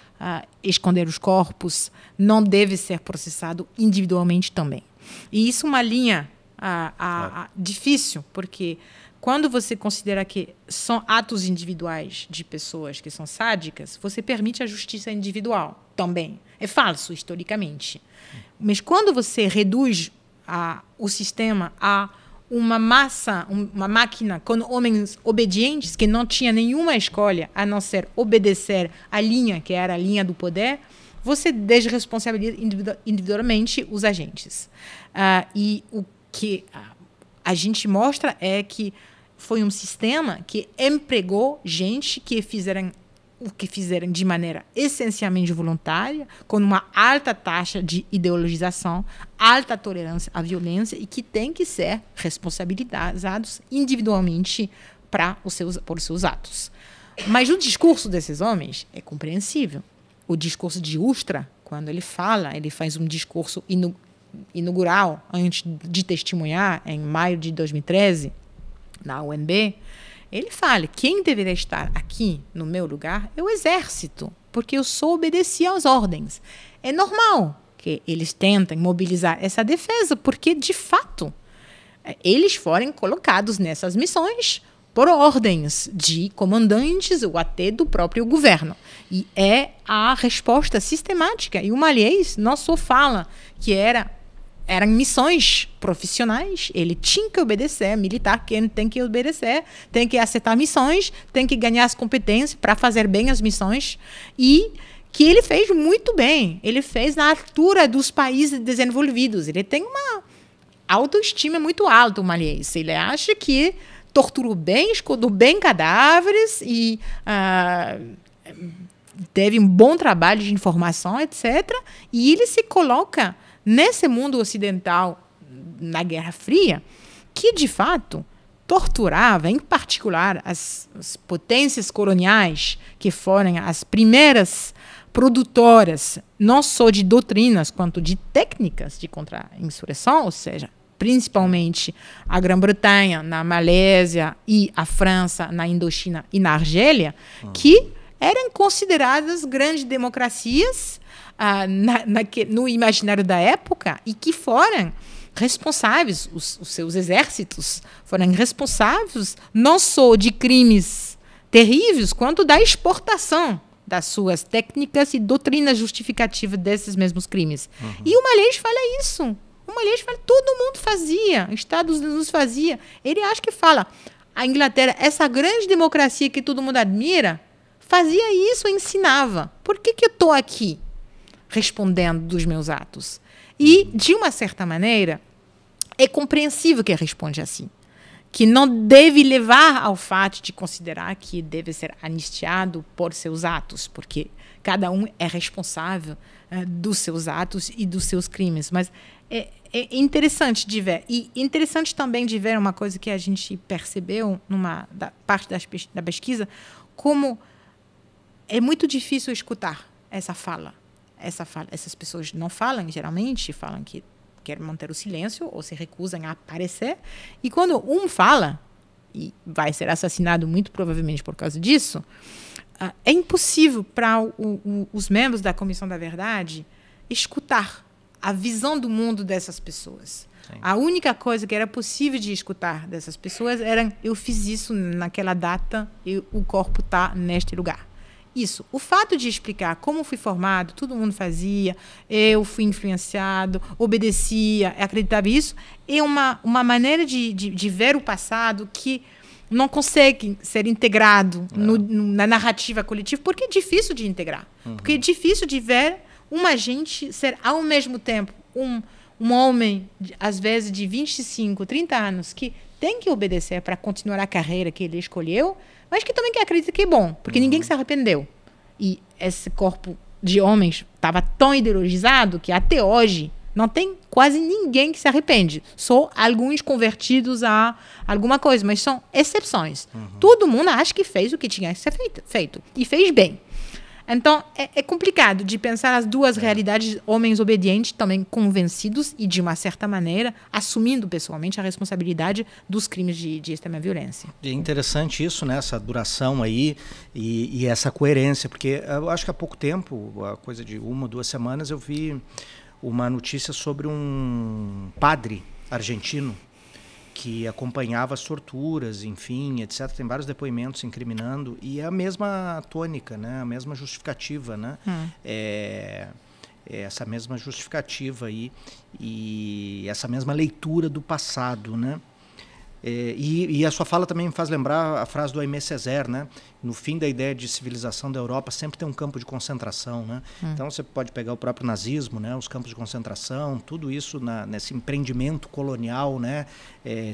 esconder os corpos, não deve ser processado individualmente também. E isso é uma linha difícil, porque quando você considera que são atos individuais de pessoas que são sádicas, você permite a justiça individual também. É falso, historicamente. Mas quando você reduz o sistema a uma máquina com homens obedientes que não tinha nenhuma escolha a não ser obedecer a linha, que era a linha do poder, você desresponsabiliza individualmente os agentes. E o que a gente mostra é que foi um sistema que empregou gente que fizeram o que fizeram de maneira essencialmente voluntária, com uma alta taxa de ideologização, alta tolerância à violência e que tem que ser responsabilizados individualmente por seus atos. Mas o discurso desses homens é compreensível. O discurso de Ustra, quando ele faz um discurso inaugural antes de testemunhar, em maio de 2013, na UNB, ele fala, quem deveria estar aqui no meu lugar é o exército, porque eu só obedeci às ordens. É normal que eles tentem mobilizar essa defesa, porque, de fato, eles foram colocados nessas missões por ordens de comandantes ou até do próprio governo. E é a resposta sistemática. E o Malhães não só fala que eram missões profissionais, ele tinha que obedecer, militar que tem que obedecer, tem que aceitar missões, tem que ganhar as competências para fazer bem as missões, e que ele fez muito bem, ele fez na altura dos países desenvolvidos, ele tem uma autoestima muito alta, o Malhães, ele acha que torturou bem, escondeu bem cadáveres e teve um bom trabalho de informação, etc., e ele se coloca nesse mundo ocidental, na Guerra Fria, que, de fato, torturava, em particular, as potências coloniais, que foram as primeiras produtoras, não só de doutrinas, quanto de técnicas de contra-insurreição, ou seja, principalmente a Grã-Bretanha, na Malésia, e a França, na Indochina e na Argélia, que eram consideradas grandes democracias no imaginário da época e que foram responsáveis, os seus exércitos foram responsáveis não só de crimes terríveis, quanto da exportação das suas técnicas e doutrinas justificativas desses mesmos crimes. E o Malhães fala isso. O Malhães fala, todo mundo fazia, Estados Unidos fazia. Ele acha que fala, a Inglaterra, essa grande democracia que todo mundo admira, fazia isso e ensinava. Por que eu estou aqui respondendo dos meus atos? E, de uma certa maneira, é compreensível que ele responde assim. Que não deve levar ao fato de considerar que deve ser anistiado por seus atos, porque cada um é responsável dos seus atos e dos seus crimes. Mas é interessante de ver. E interessante também de ver uma coisa que a gente percebeu numa parte da pesquisa, como é muito difícil escutar essa fala. essas pessoas não falam, geralmente, falam que querem manter o silêncio ou se recusam a aparecer. E quando um fala, e vai ser assassinado muito provavelmente por causa disso, é impossível para os membros da Comissão da Verdade escutar a visão do mundo dessas pessoas. Sim. A única coisa que era possível de escutar dessas pessoas era: eu fiz isso naquela data e o corpo está neste lugar. Isso. O fato de explicar como fui formado, todo mundo fazia, eu fui influenciado, obedecia, acreditava nisso, é uma maneira de ver o passado que não consegue ser integrado na narrativa coletiva, porque é difícil de integrar. Porque é difícil de ver uma gente ser, ao mesmo tempo, um homem, às vezes, de 25, 30 anos, que tem que obedecer para continuar a carreira que ele escolheu, mas que também acredita que é bom, porque ninguém se arrependeu. E esse corpo de homens estava tão ideologizado que até hoje não tem quase ninguém que se arrepende. Só alguns convertidos a alguma coisa, mas são exceções. Todo mundo acha que fez o que tinha que ser feito e fez bem. Então, é complicado de pensar as duas realidades, homens obedientes, também convencidos e, de uma certa maneira, assumindo pessoalmente a responsabilidade dos crimes de extrema violência. É interessante isso, né? Essa duração aí e essa coerência, porque eu acho que há pouco tempo, a coisa de 1 ou 2 semanas, eu vi uma notícia sobre um padre argentino que acompanhava as torturas, enfim, etc. Tem vários depoimentos incriminando, e é a mesma tônica, né? A mesma justificativa, né? Essa mesma justificativa aí, e essa mesma leitura do passado, né? E a sua fala também me faz lembrar a frase do Aimé Césaire, né? No fim da ideia de civilização da Europa sempre tem um campo de concentração, né? Então você pode pegar o próprio nazismo, né? Os campos de concentração, tudo isso nesse empreendimento colonial, né?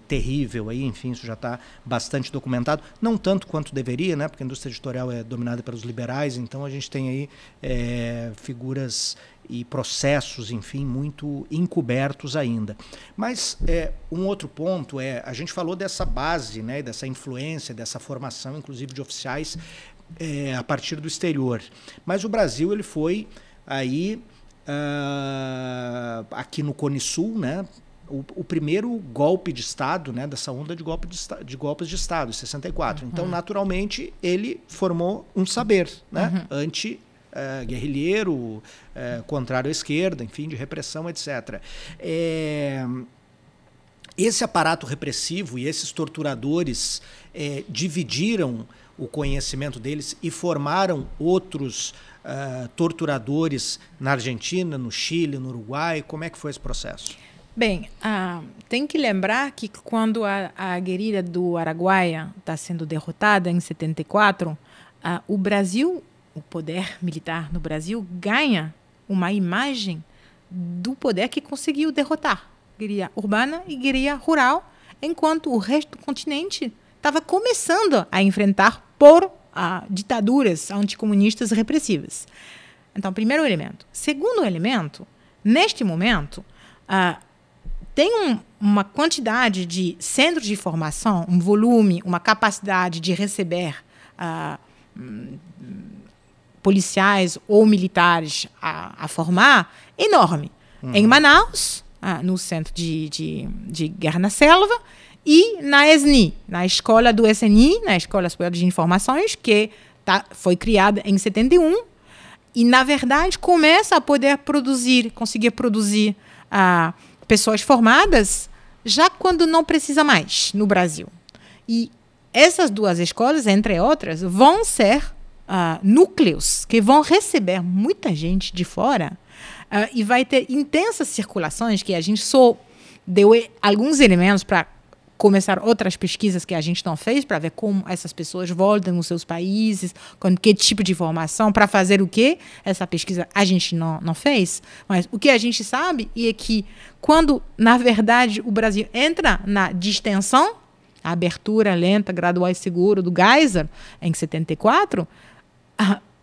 Terrível aí, enfim, isso já está bastante documentado, não tanto quanto deveria, né? Porque a indústria editorial é dominada pelos liberais, então a gente tem aí figuras e processos, enfim, muito encobertos ainda. Mas um outro ponto a gente falou dessa base, né, dessa influência, dessa formação, inclusive de oficiais, a partir do exterior. Mas o Brasil, ele foi aí, aqui no Cone Sul, né, o primeiro golpe de Estado, né, dessa onda de golpes de Estado, em 64. Então, naturalmente, ele formou um saber, né, guerrilheiro, contrário à esquerda, enfim, de repressão, etc. Esse aparato repressivo e esses torturadores dividiram o conhecimento deles e formaram outros torturadores na Argentina, no Chile, no Uruguai. Como é que foi esse processo? Bem, tem que lembrar que quando a guerrilha do Araguaia está sendo derrotada em 74, o Brasil, o poder militar no Brasil, ganha uma imagem do poder que conseguiu derrotar guerrilha urbana e guerrilha rural, enquanto o resto do continente estava começando a enfrentar por ditaduras anticomunistas repressivas. Então, primeiro elemento. Segundo elemento, neste momento, tem uma quantidade de centros de formação, um volume, uma capacidade de receber policiais ou militares a formar enorme. Em Manaus, no Centro de Guerra na Selva, e na ESNI, na escola do SNI, na Escola Superior de Informações, que foi criada em 71, e, na verdade, começa a poder conseguir produzir pessoas formadas já quando não precisa mais no Brasil. E essas duas escolas, entre outras, vão ser núcleos que vão receber muita gente de fora e vai ter intensas circulações, que a gente só deu alguns elementos para começar outras pesquisas que a gente não fez, para ver como essas pessoas voltam nos seus países, com que tipo de formação, para fazer o quê. Essa pesquisa a gente não fez, mas o que a gente sabe é que quando, na verdade, o Brasil entra na distensão, a abertura lenta, gradual e segura do Geisel, em 74,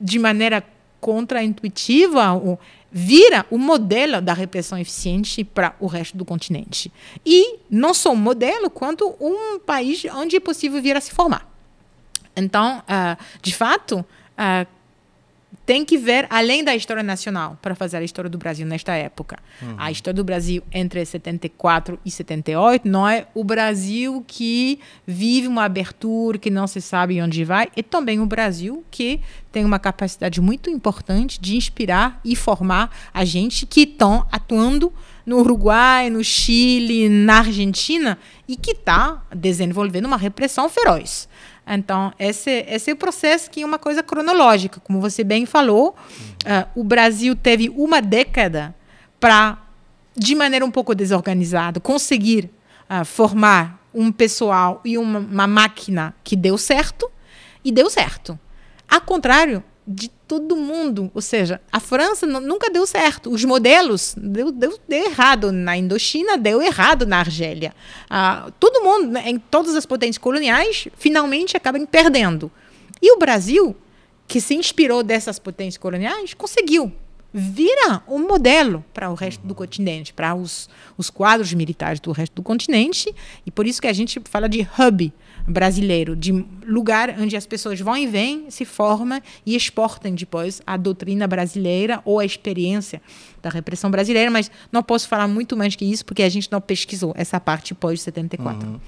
de maneira contraintuitiva, vira o modelo da repressão eficiente para o resto do continente. E não só um modelo, quanto um país onde é possível vir a se formar. Então, de fato, tem que ver além da história nacional para fazer a história do Brasil nesta época. A história do Brasil entre 74 e 78 não é o Brasil que vive uma abertura, que não se sabe onde vai, é também o Brasil que tem uma capacidade muito importante de inspirar e formar a gente que estão atuando no Uruguai, no Chile, na Argentina e que está desenvolvendo uma repressão feroz. Então, esse é o processo que é uma coisa cronológica. Como você bem falou, o Brasil teve uma década para, de maneira um pouco desorganizada, conseguir formar um pessoal e uma máquina que deu certo, e deu certo. Ao contrário de todo mundo, ou seja, a França nunca deu certo. Os modelos deu errado na Indochina, deu errado na Argélia. Todo mundo, em todas as potências coloniais, finalmente acabam perdendo. E o Brasil, que se inspirou dessas potências coloniais, conseguiu virar um modelo para o resto do continente, para os quadros militares do resto do continente, e por isso que a gente fala de hub brasileiro, de lugar onde as pessoas vão e vêm, se formam e exportam depois a doutrina brasileira ou a experiência da repressão brasileira, mas não posso falar muito mais que isso porque a gente não pesquisou essa parte pós-74.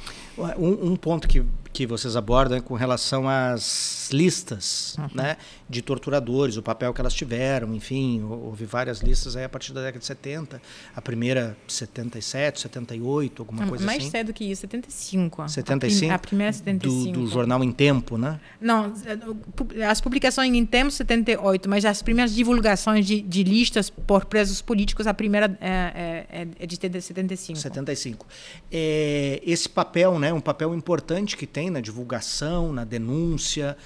Um ponto que vocês abordam é com relação às listas, né, de torturadores, o papel que elas tiveram, enfim, houve várias listas aí a partir da década de 70, a primeira 77, 78, alguma coisa mais assim. Mais cedo que isso, 75. 75? A primeira 75. Do jornal Em Tempo, né? Não, as publicações em Tempo, 78, mas as primeiras divulgações de listas por presos políticos, a primeira é de 75. 75. Esse papel, né, um papel importante que tem na divulgação, na denúncia,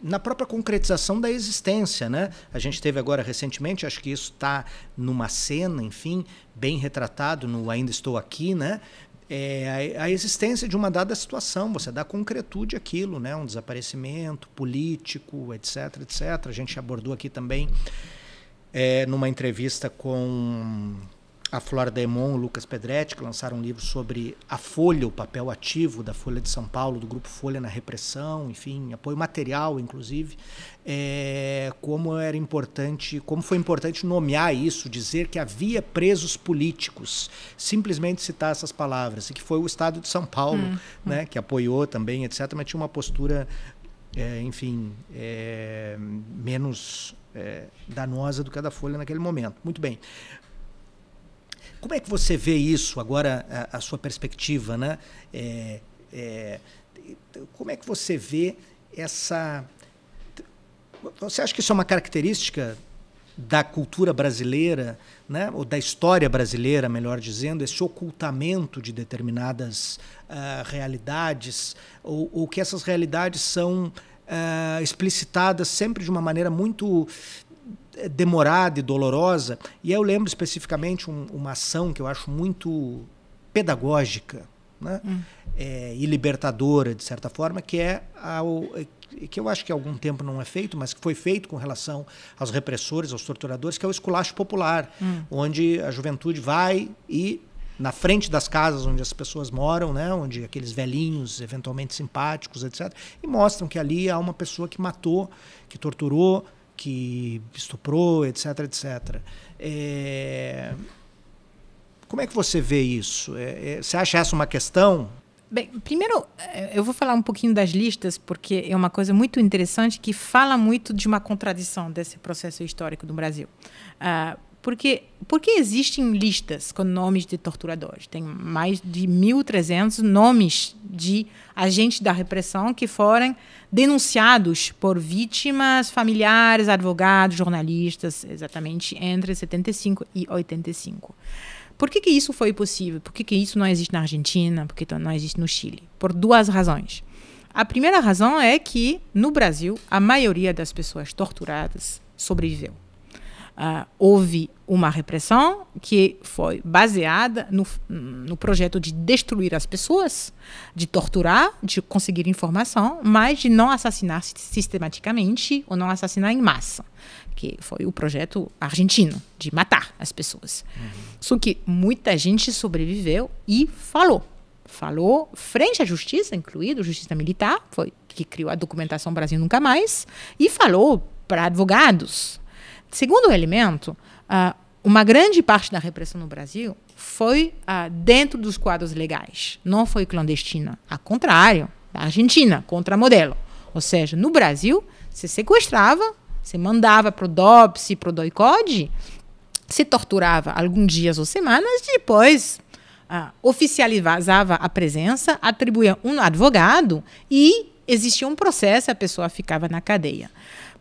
na própria concretização da existência, né? A gente teve agora recentemente, acho que isso está numa cena, enfim, bem retratado no Ainda Estou Aqui, né? A existência de uma dada situação, você dá concretude àquilo, né? Um desaparecimento político, etc, etc. A gente abordou aqui também numa entrevista com a Flora Daemon e o Lucas Pedretti, que lançaram um livro sobre a Folha, o papel ativo da Folha de São Paulo, do Grupo Folha na repressão, enfim, apoio material, inclusive, como foi importante nomear isso, dizer que havia presos políticos, simplesmente citar essas palavras, e que foi o Estado de São Paulo, né, que apoiou também, etc., mas tinha uma postura, menos danosa do que a da Folha naquele momento. Muito bem. Como é que você vê isso agora, a sua perspectiva, né? Como é que você vê essa... Você acha que isso é uma característica da cultura brasileira, né? Ou da história brasileira, melhor dizendo, esse ocultamento de determinadas realidades, ou que essas realidades são explicitadas sempre de uma maneira muito demorada e dolorosa? E eu lembro especificamente uma ação que eu acho muito pedagógica, né? E libertadora, de certa forma, que que eu acho que há algum tempo não é feito, mas que foi feito com relação aos repressores, aos torturadores, que é o esculacho popular, onde a juventude vai e, na frente das casas onde as pessoas moram, né, onde aqueles velhinhos, eventualmente simpáticos, etc., e mostram que ali há uma pessoa que matou, que torturou, que estuprou, etc., etc. Como é que você vê isso? Você acha essa uma questão? Bem, primeiro, eu vou falar um pouquinho das listas, porque é uma coisa muito interessante que fala muito de uma contradição desse processo histórico do Brasil. Porque existem listas com nomes de torturadores. Tem mais de 1.300 nomes de agentes da repressão que foram denunciados por vítimas, familiares, advogados, jornalistas, exatamente entre 75 e 85. Por que isso foi possível? Por que isso não existe na Argentina? Por que não existe no Chile? Por duas razões. A primeira razão é que, no Brasil, a maioria das pessoas torturadas sobreviveu. Houve uma repressão que foi baseada no projeto de destruir as pessoas, de torturar, de conseguir informação, mas de não assassinar sistematicamente ou não assassinar em massa, que foi o projeto argentino, de matar as pessoas. Só que muita gente sobreviveu e falou falou frente à justiça, incluído a justiça militar, foi que criou a documentação Brasil Nunca Mais, e falou para advogados. Segundo elemento, uma grande parte da repressão no Brasil foi dentro dos quadros legais, não foi clandestina. Ao contrário, na Argentina, contramodelo. Ou seja, no Brasil, você sequestrava, você mandava para o DOPS, para o DOI-CODE, se torturava alguns dias ou semanas, depois oficializava a presença, atribuía um advogado e existia um processo, a pessoa ficava na cadeia.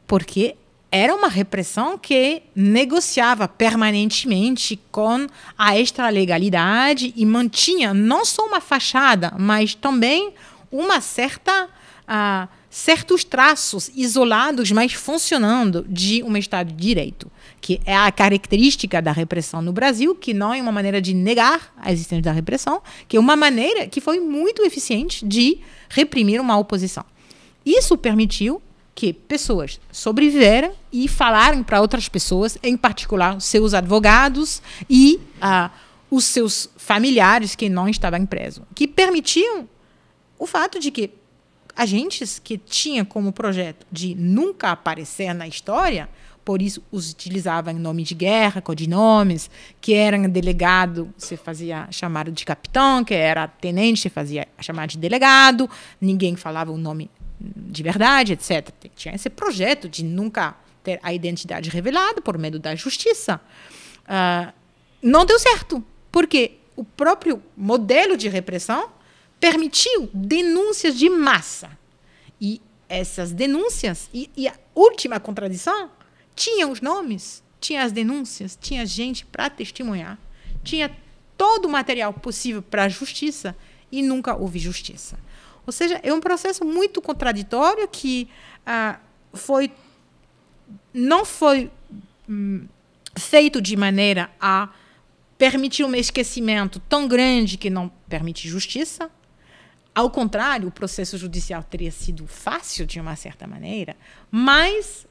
Porque era uma repressão que negociava permanentemente com a extralegalidade e mantinha não só uma fachada, mas também uma certos traços isolados, mas funcionando de um Estado de Direito, que é a característica da repressão no Brasil, que não é uma maneira de negar a existência da repressão, que é uma maneira que foi muito eficiente de reprimir uma oposição. Isso permitiu que pessoas sobreviveram e falaram para outras pessoas, em particular seus advogados e os seus familiares que não estavam presos, que permitiam o fato de que agentes que tinham como projeto de nunca aparecer na história, por isso os utilizavam em nome de guerra, codinomes, que eram delegado, se fazia chamado de capitão, que era tenente, se fazia chamar de delegado, ninguém falava o nome de verdade, etc. Tinha esse projeto de nunca ter a identidade revelada por medo da justiça. Não deu certo, porque o próprio modelo de repressão permitiu denúncias de massa. E essas denúncias, e a última contradição, tinha os nomes, tinha as denúncias, tinha gente para testemunhar, tinha todo o material possível para a justiça e nunca houve justiça. Ou seja, é um processo muito contraditório que não foi feito de maneira a permitir um esquecimento tão grande que não permite justiça. Ao contrário, o processo judicial teria sido fácil, de uma certa maneira, mas,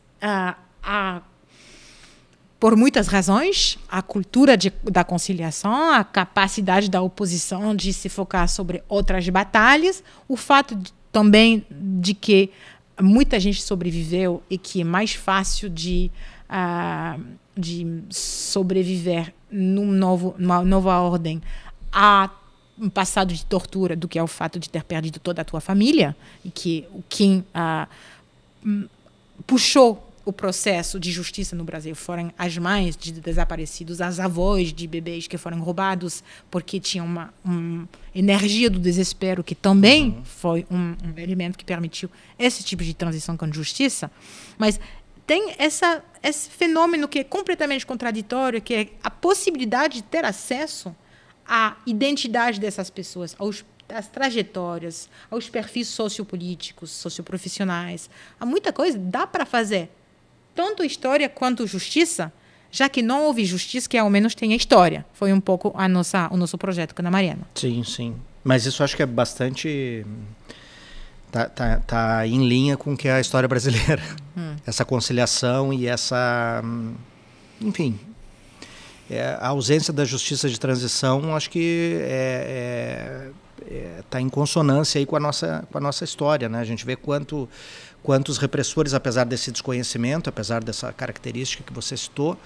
por muitas razões, a cultura da conciliação, a capacidade da oposição de se focar sobre outras batalhas, o fato também de que muita gente sobreviveu e que é mais fácil de sobreviver numa nova ordem a um passado de tortura do que é o fato de ter perdido toda a tua família, e que quem puxou o processo de justiça no Brasil foram as mães de desaparecidos, as avós de bebês que foram roubados porque tinham uma energia do desespero, que também foi um elemento que permitiu esse tipo de transição com justiça. Mas tem esse fenômeno que é completamente contraditório, que é a possibilidade de ter acesso à identidade dessas pessoas, às trajetórias, aos perfis sociopolíticos, socioprofissionais. Há muita coisa, dá para fazer tanto história quanto justiça, já que não houve justiça, que ao menos tenha história. Foi um pouco o nosso projeto com a Mariana. Sim, sim. Mas isso acho que é bastante... Tá em linha com o que é a história brasileira. Essa conciliação e essa... Enfim... a ausência da justiça de transição, acho que está em consonância aí com a nossa história, né? A gente vê quantos repressores, apesar desse desconhecimento, apesar dessa característica que você citou,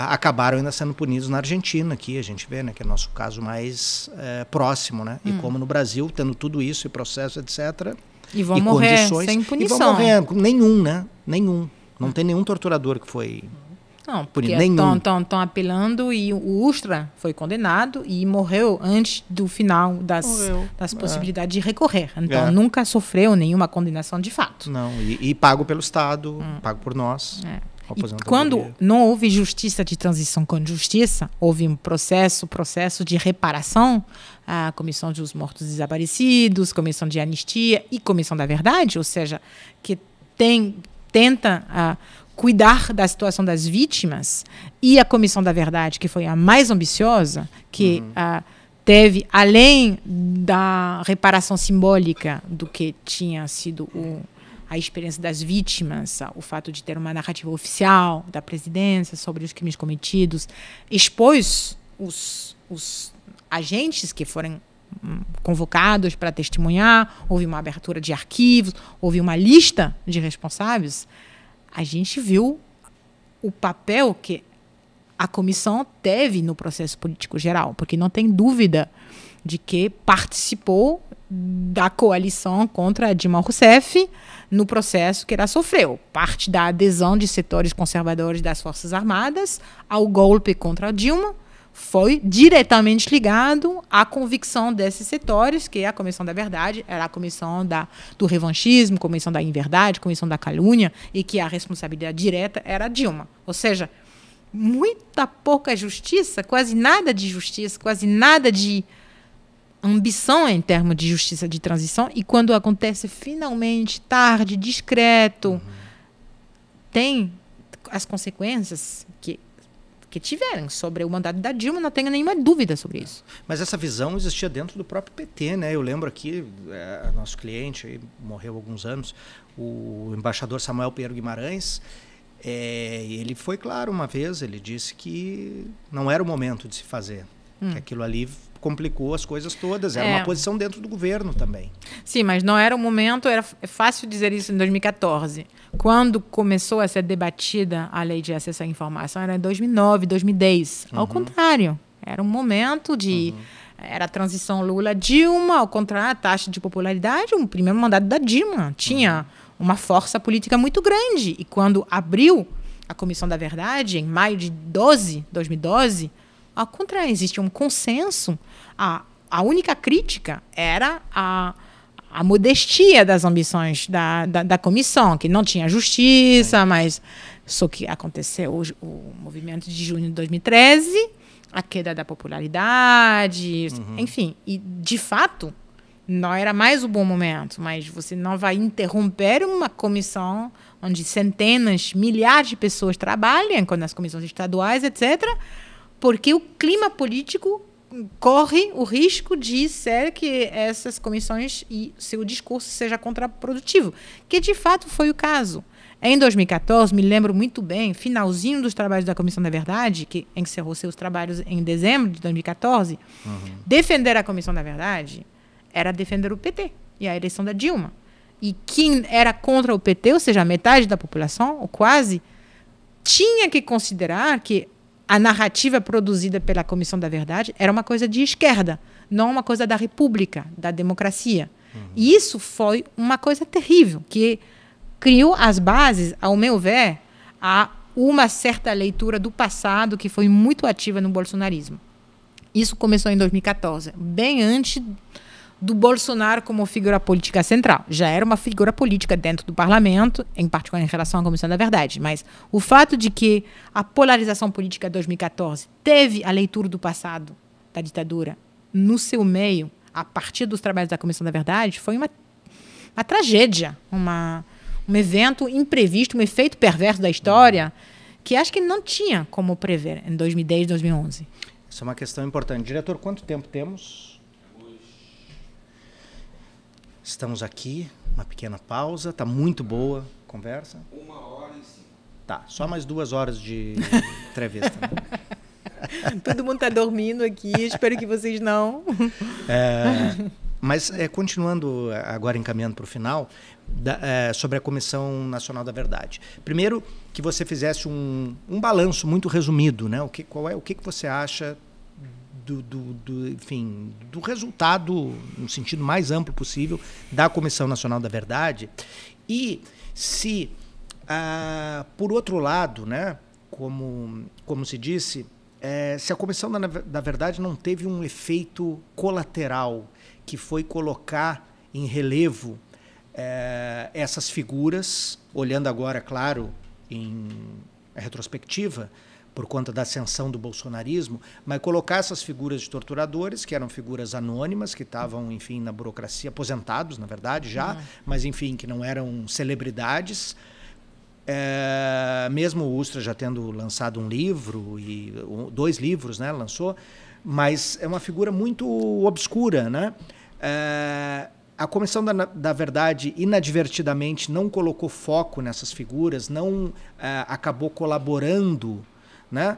acabaram ainda sendo punidos na Argentina, aqui a gente vê, né, que é o nosso caso mais próximo, né? E como no Brasil, tendo tudo isso, e processo, etc. E vão morrer sem punição. E vão morrer, nenhum, né? Nenhum. Não tem nenhum torturador que foi... Não, porque estão apelando, e o Ustra foi condenado e morreu antes do final das possibilidades de recorrer. Então, nunca sofreu nenhuma condenação de fato. Não, e pago pelo Estado, pago por nós. E quando não houve justiça de transição com justiça, houve um processo de reparação, a Comissão dos Mortos Desaparecidos, Comissão de Anistia e Comissão da Verdade, ou seja, que tenta... cuidar da situação das vítimas, e a Comissão da Verdade, que foi a mais ambiciosa, que teve, além da reparação simbólica do que tinha sido a experiência das vítimas, o fato de ter uma narrativa oficial da presidência sobre os crimes cometidos, expôs os agentes que foram convocados para testemunhar, houve uma abertura de arquivos, houve uma lista de responsáveis, a gente viu o papel que a comissão teve no processo político geral, porque não tem dúvida de que participou da coalição contra Dilma Rousseff no processo que ela sofreu. Parte da adesão de setores conservadores das Forças Armadas ao golpe contra Dilma foi diretamente ligado à convicção desses setores, que a Comissão da Verdade era a comissão do revanchismo, comissão da inverdade, comissão da calúnia, e que a responsabilidade direta era Dilma. Ou seja, muita pouca justiça, quase nada de ambição em termos de justiça de transição, e quando acontece finalmente, tarde, discreto, tem as consequências que tiveram sobre o mandato da Dilma, não tenho nenhuma dúvida sobre isso. Mas essa visão existia dentro do próprio PT, né? Eu lembro aqui, nosso cliente, morreu há alguns anos, o embaixador Samuel Pinheiro Guimarães, ele foi claro uma vez, ele disse que não era o momento de se fazer, que aquilo ali complicou as coisas todas, era uma posição dentro do governo também. Sim, mas não era o momento, é fácil dizer isso em 2014. Quando começou a ser debatida a lei de acesso à informação, era em 2009, 2010. Ao contrário, era um momento de... Era a transição Lula-Dilma, ao contrário, a taxa de popularidade, o primeiro mandato da Dilma tinha uma força política muito grande. E quando abriu a Comissão da Verdade, em maio de 2012, ao contrário, existia um consenso. A única crítica era a modestia das ambições da comissão, que não tinha justiça, mas só que aconteceu o movimento de junho de 2013, a queda da popularidade, enfim. E, de fato, não era mais o bom momento, mas você não vai interromper uma comissão onde centenas, milhares de pessoas trabalham, nas comissões estaduais, etc., porque o clima político corre o risco de ser que essas comissões e seu discurso seja contraprodutivo, que de fato foi o caso. Em 2014, me lembro muito bem, finalzinho dos trabalhos da Comissão da Verdade, que encerrou seus trabalhos em dezembro de 2014, defender a Comissão da Verdade era defender o PT e a eleição da Dilma. E quem era contra o PT, ou seja, a metade da população, ou quase, tinha que considerar que a narrativa produzida pela Comissão da Verdade era uma coisa de esquerda, não uma coisa da república, da democracia. E isso foi uma coisa terrível, que criou as bases, ao meu ver, a uma certa leitura do passado que foi muito ativa no bolsonarismo. Isso começou em 2014, bem antes do Bolsonaro como figura política central. Já era uma figura política dentro do parlamento, em particular em relação à Comissão da Verdade. Mas o fato de que a polarização política de 2014 teve a leitura do passado da ditadura no seu meio, a partir dos trabalhos da Comissão da Verdade, foi uma tragédia, um evento imprevisto, um efeito perverso da história, que acho que não tinha como prever em 2010 e 2011. Isso é uma questão importante. Diretor, quanto tempo temos? Estamos aqui, uma pequena pausa, está muito boa a conversa. 1h05. Tá, só mais 2 horas de entrevista. Né? Todo mundo está dormindo aqui, espero que vocês não. Mas, continuando agora, encaminhando para o final, sobre a Comissão Nacional da Verdade. Primeiro, que você fizesse um balanço muito resumido, né? O que você acha do resultado, no sentido mais amplo possível, da Comissão Nacional da Verdade. E se, por outro lado, né, como se disse, se a Comissão da Verdade não teve um efeito colateral, que foi colocar em relevo essas figuras, olhando agora, claro, em retrospectiva, por conta da ascensão do bolsonarismo, mas colocar essas figuras de torturadores, que eram figuras anônimas, que estavam, enfim, na burocracia, aposentados, na verdade, já, mas, enfim, que não eram celebridades. Mesmo o Ustra já tendo lançado um livro, 2 livros, né, lançou, mas é uma figura muito obscura, né? A Comissão da Verdade, inadvertidamente, não colocou foco nessas figuras, não acabou colaborando, né,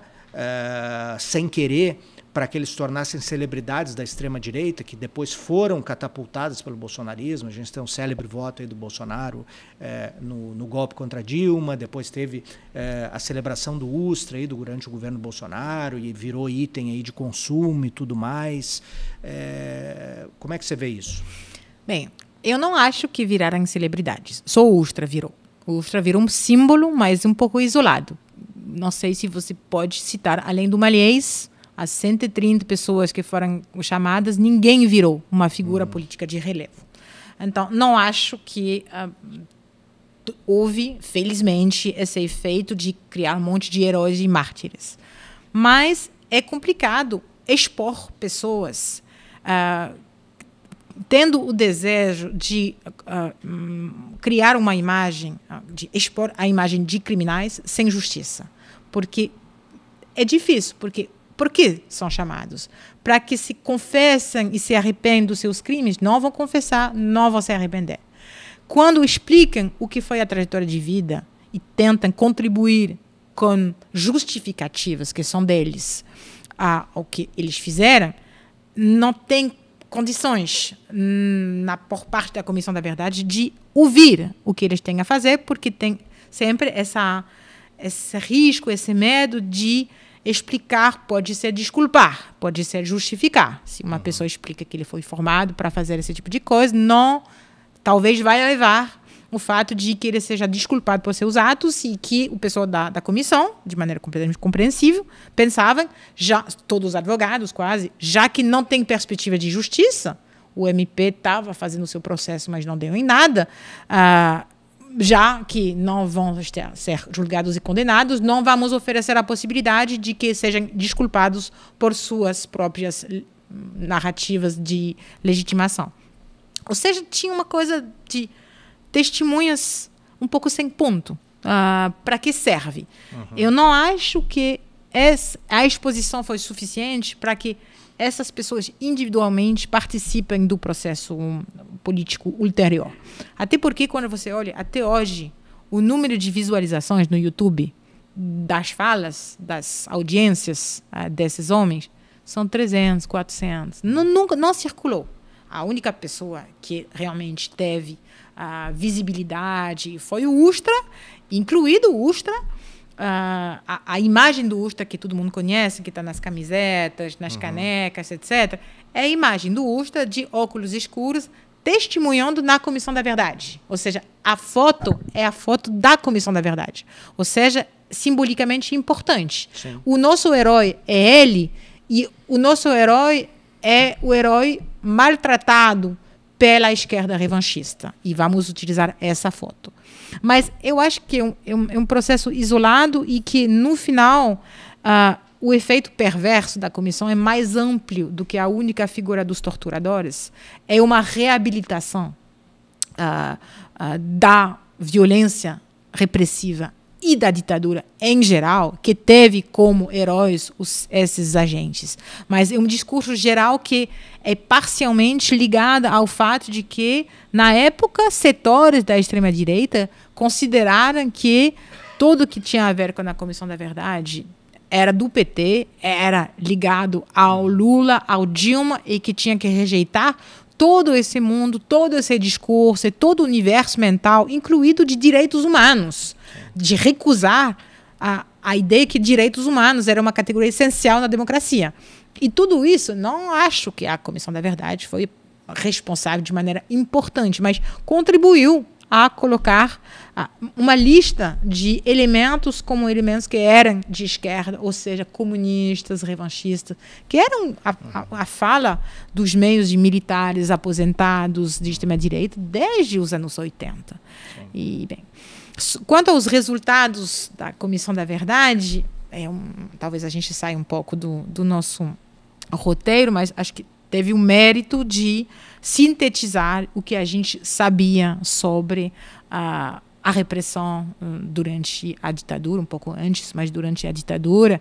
sem querer, para que eles se tornassem celebridades da extrema-direita, que depois foram catapultadas pelo bolsonarismo. A gente tem um célebre voto aí do Bolsonaro no golpe contra Dilma, depois teve a celebração do Ustra aí durante o governo Bolsonaro e virou item aí de consumo e tudo mais. Como é que você vê isso? Bem, eu não acho que viraram celebridades. Só o Ustra virou. O Ustra virou um símbolo, mas um pouco isolado. Não sei se você pode citar, além do Malheiros, as 130 pessoas que foram chamadas, ninguém virou uma figura política de relevo. Então, não acho que houve, felizmente, esse efeito de criar um monte de heróis e mártires. Mas é complicado expor pessoas tendo o desejo de criar uma imagem, de expor a imagem de criminais sem justiça. Porque é difícil, por que são chamados? Para que se confessem e se arrependam dos seus crimes, não vão confessar, não vão se arrepender. Quando explicam o que foi a trajetória de vida e tentam contribuir com justificativas que são deles ao que eles fizeram, não tem condições por parte da Comissão da Verdade de ouvir o que eles têm a fazer, porque tem sempre esse risco, esse medo de explicar, pode ser desculpar, pode ser justificar. Se uma pessoa explica que ele foi formado para fazer esse tipo de coisa, talvez vai levar o fato de que ele seja desculpado por seus atos e que o pessoal da comissão, de maneira completamente compreensível, pensavam, todos os advogados quase, já que não tem perspectiva de justiça, o MP estava fazendo o seu processo, mas não deu em nada, já que não vão ser julgados e condenados, não vamos oferecer a possibilidade de que sejam desculpados por suas próprias narrativas de legitimação. Ou seja, tinha uma coisa de testemunhas um pouco sem ponto. Para que serve? Eu não acho que a exposição foi suficiente para que essas pessoas individualmente participem do processo político ulterior. Até porque, quando você olha, até hoje, o número de visualizações no YouTube das falas, das audiências desses homens, são 300, 400. Não circulou. A única pessoa que realmente teve a visibilidade foi o Ustra, incluído o Ustra, a imagem do Ustra que todo mundo conhece, que está nas camisetas, nas canecas, etc., é a imagem do Ustra de óculos escuros testemunhando na Comissão da Verdade. Ou seja, a foto é a foto da Comissão da Verdade. Ou seja, simbolicamente importante. Sim. O nosso herói é ele e o nosso herói é o herói maltratado pela esquerda revanchista. E vamos utilizar essa foto. Mas eu acho que é um processo isolado e que, no final, o efeito perverso da comissão é mais amplo do que a única figura dos torturadores. É uma reabilitação da violência repressiva e da ditadura em geral, que teve como heróis esses agentes. Mas é um discurso geral que é parcialmente ligado ao fato de que, na época, setores da extrema-direita consideraram que tudo que tinha a ver com a Comissão da Verdade era do PT, era ligado ao Lula, ao Dilma, e que tinha que rejeitar todo esse mundo, todo esse discurso, todo o universo mental, incluído de direitos humanos, de recusar a ideia que direitos humanos era uma categoria essencial na democracia. E tudo isso, não acho que a Comissão da Verdade foi responsável de maneira importante, mas contribuiu a colocar uma lista de elementos como elementos que eram de esquerda, ou seja, comunistas, revanchistas, que eram a fala dos meios de militares aposentados de extrema-direita desde os anos 80. Sim. E, bem, quanto aos resultados da Comissão da Verdade, talvez a gente saia um pouco do nosso roteiro, mas acho que teve o mérito de sintetizar o que a gente sabia sobre a repressão durante a ditadura, um pouco antes, mas durante a ditadura.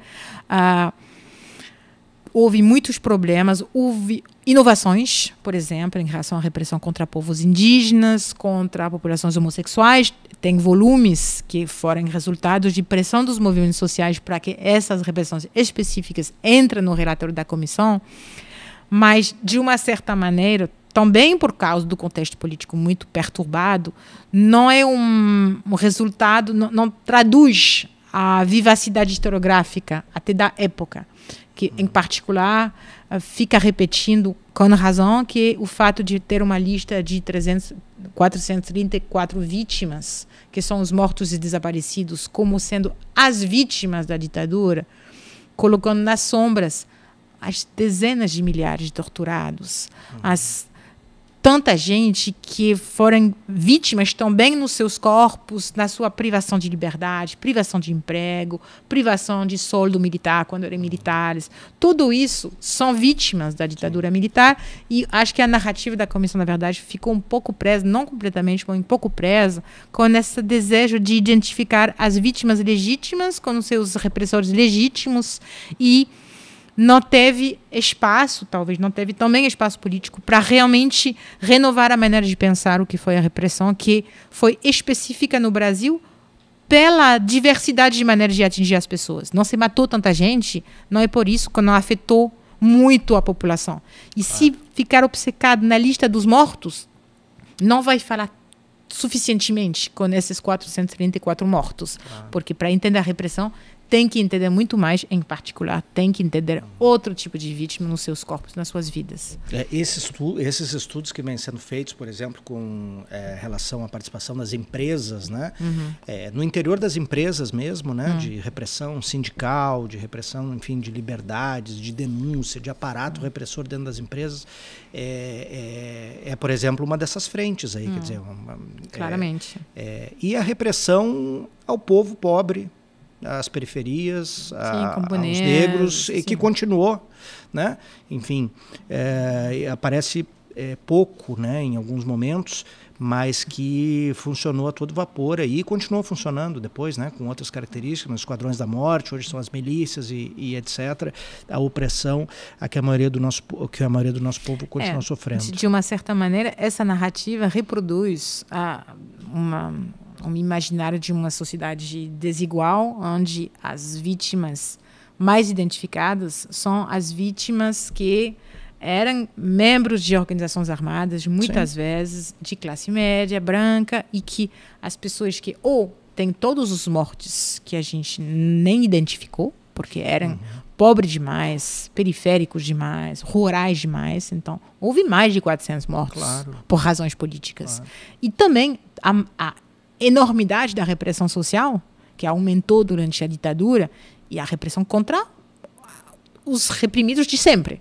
houve muitos problemas, houve inovações, por exemplo, em relação à repressão contra povos indígenas, contra populações homossexuais. Tem volumes que foram resultados de pressão dos movimentos sociais para que essas repressões específicas entrem no relatório da comissão, mas, de uma certa maneira, também por causa do contexto político muito perturbado, não é um resultado, não traduz a vivacidade historiográfica até da época, que, em particular, fica repetindo com razão que o fato de ter uma lista de 434 vítimas, que são os mortos e desaparecidos, como sendo as vítimas da ditadura, colocando nas sombras as dezenas de milhares de torturados, tanta gente que foram vítimas também nos seus corpos, na sua privação de liberdade, privação de emprego, privação de soldo militar quando eram militares. Tudo isso são vítimas da ditadura militar, e acho que a narrativa da comissão, na verdade, ficou um pouco presa, não completamente, mas um pouco presa, com esse desejo de identificar as vítimas legítimas com os seus repressores legítimos, e não teve espaço, talvez não teve também espaço político para realmente renovar a maneira de pensar o que foi a repressão, que foi específica no Brasil pela diversidade de maneiras de atingir as pessoas. Não se matou tanta gente, não é por isso que não afetou muito a população. E se ficar obcecado na lista dos mortos, não vai falar suficientemente com esses 434 mortos, porque para entender a repressão tem que entender muito mais, em particular, tem que entender outro tipo de vítima nos seus corpos, nas suas vidas. Esses estudos que vêm sendo feitos, por exemplo, com relação à participação das empresas, né? No interior das empresas mesmo, né? De repressão sindical, de repressão, enfim, de liberdades, de denúncia, de aparato repressor dentro das empresas, por exemplo, uma dessas frentes aí, quer dizer... Claramente. E a repressão ao povo pobre, às periferias, aos negros, e que continuou, né? Enfim, aparece pouco, né, em alguns momentos, mas que funcionou a todo vapor aí, e continuou funcionando depois, né, com outras características, nos esquadrões da morte, hoje são as milícias e etc. A opressão que a maioria do nosso povo continua sofrendo. De uma certa maneira, essa narrativa reproduz um imaginário de uma sociedade desigual, onde as vítimas mais identificadas são as vítimas que eram membros de organizações armadas, muitas vezes de classe média, branca, e que as pessoas que ou têm todos os mortes que a gente nem identificou, porque eram pobres demais, periféricos demais, rurais demais. Então, houve mais de 400 mortos por razões políticas. E também a enormidade da repressão social, que aumentou durante a ditadura, e a repressão contra os reprimidos de sempre,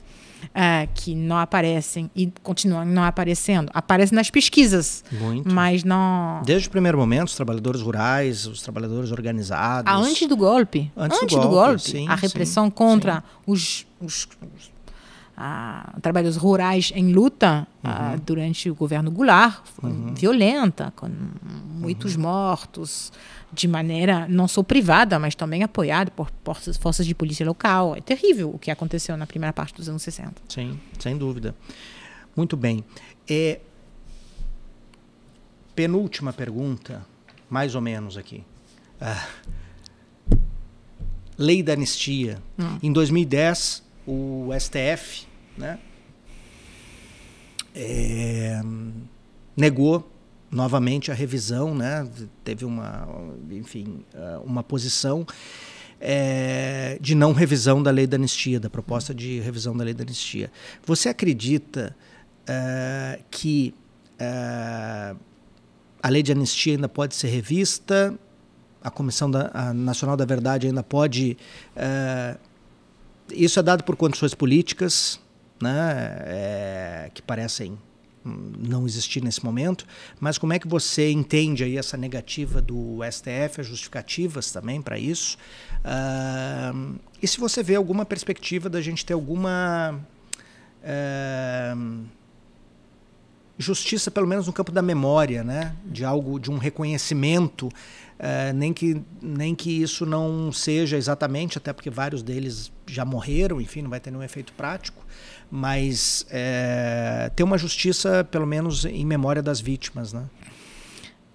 que não aparecem e continuam não aparecendo. Aparecem nas pesquisas, mas não... Desde o primeiro momento, os trabalhadores rurais, os trabalhadores organizados... Antes do golpe. Antes do golpe, sim, a repressão contra os trabalhos rurais em luta durante o governo Goulart foi violenta, com muitos mortos, de maneira não só privada, mas também apoiada por forças de polícia local. É terrível o que aconteceu na primeira parte dos anos 60. Sim, sem dúvida. Muito bem. Penúltima pergunta, mais ou menos aqui. Lei da anistia. Em 2010, o STF, né, negou novamente a revisão, né, teve uma posição de não revisão da lei da anistia, da proposta de revisão da lei da anistia. Você acredita que a lei de anistia ainda pode ser revista? A Comissão Nacional da Verdade ainda pode... Isso é dado por condições políticas, né, que parecem não existir nesse momento, mas como é que você entende aí essa negativa do STF, as justificativas também para isso? E se você vê alguma perspectiva da gente ter alguma justiça, pelo menos no campo da memória, né? De algo, de um reconhecimento, nem que isso não seja exatamente, até porque vários deles já morreram, enfim, não vai ter nenhum efeito prático, mas ter uma justiça, pelo menos em memória das vítimas, né?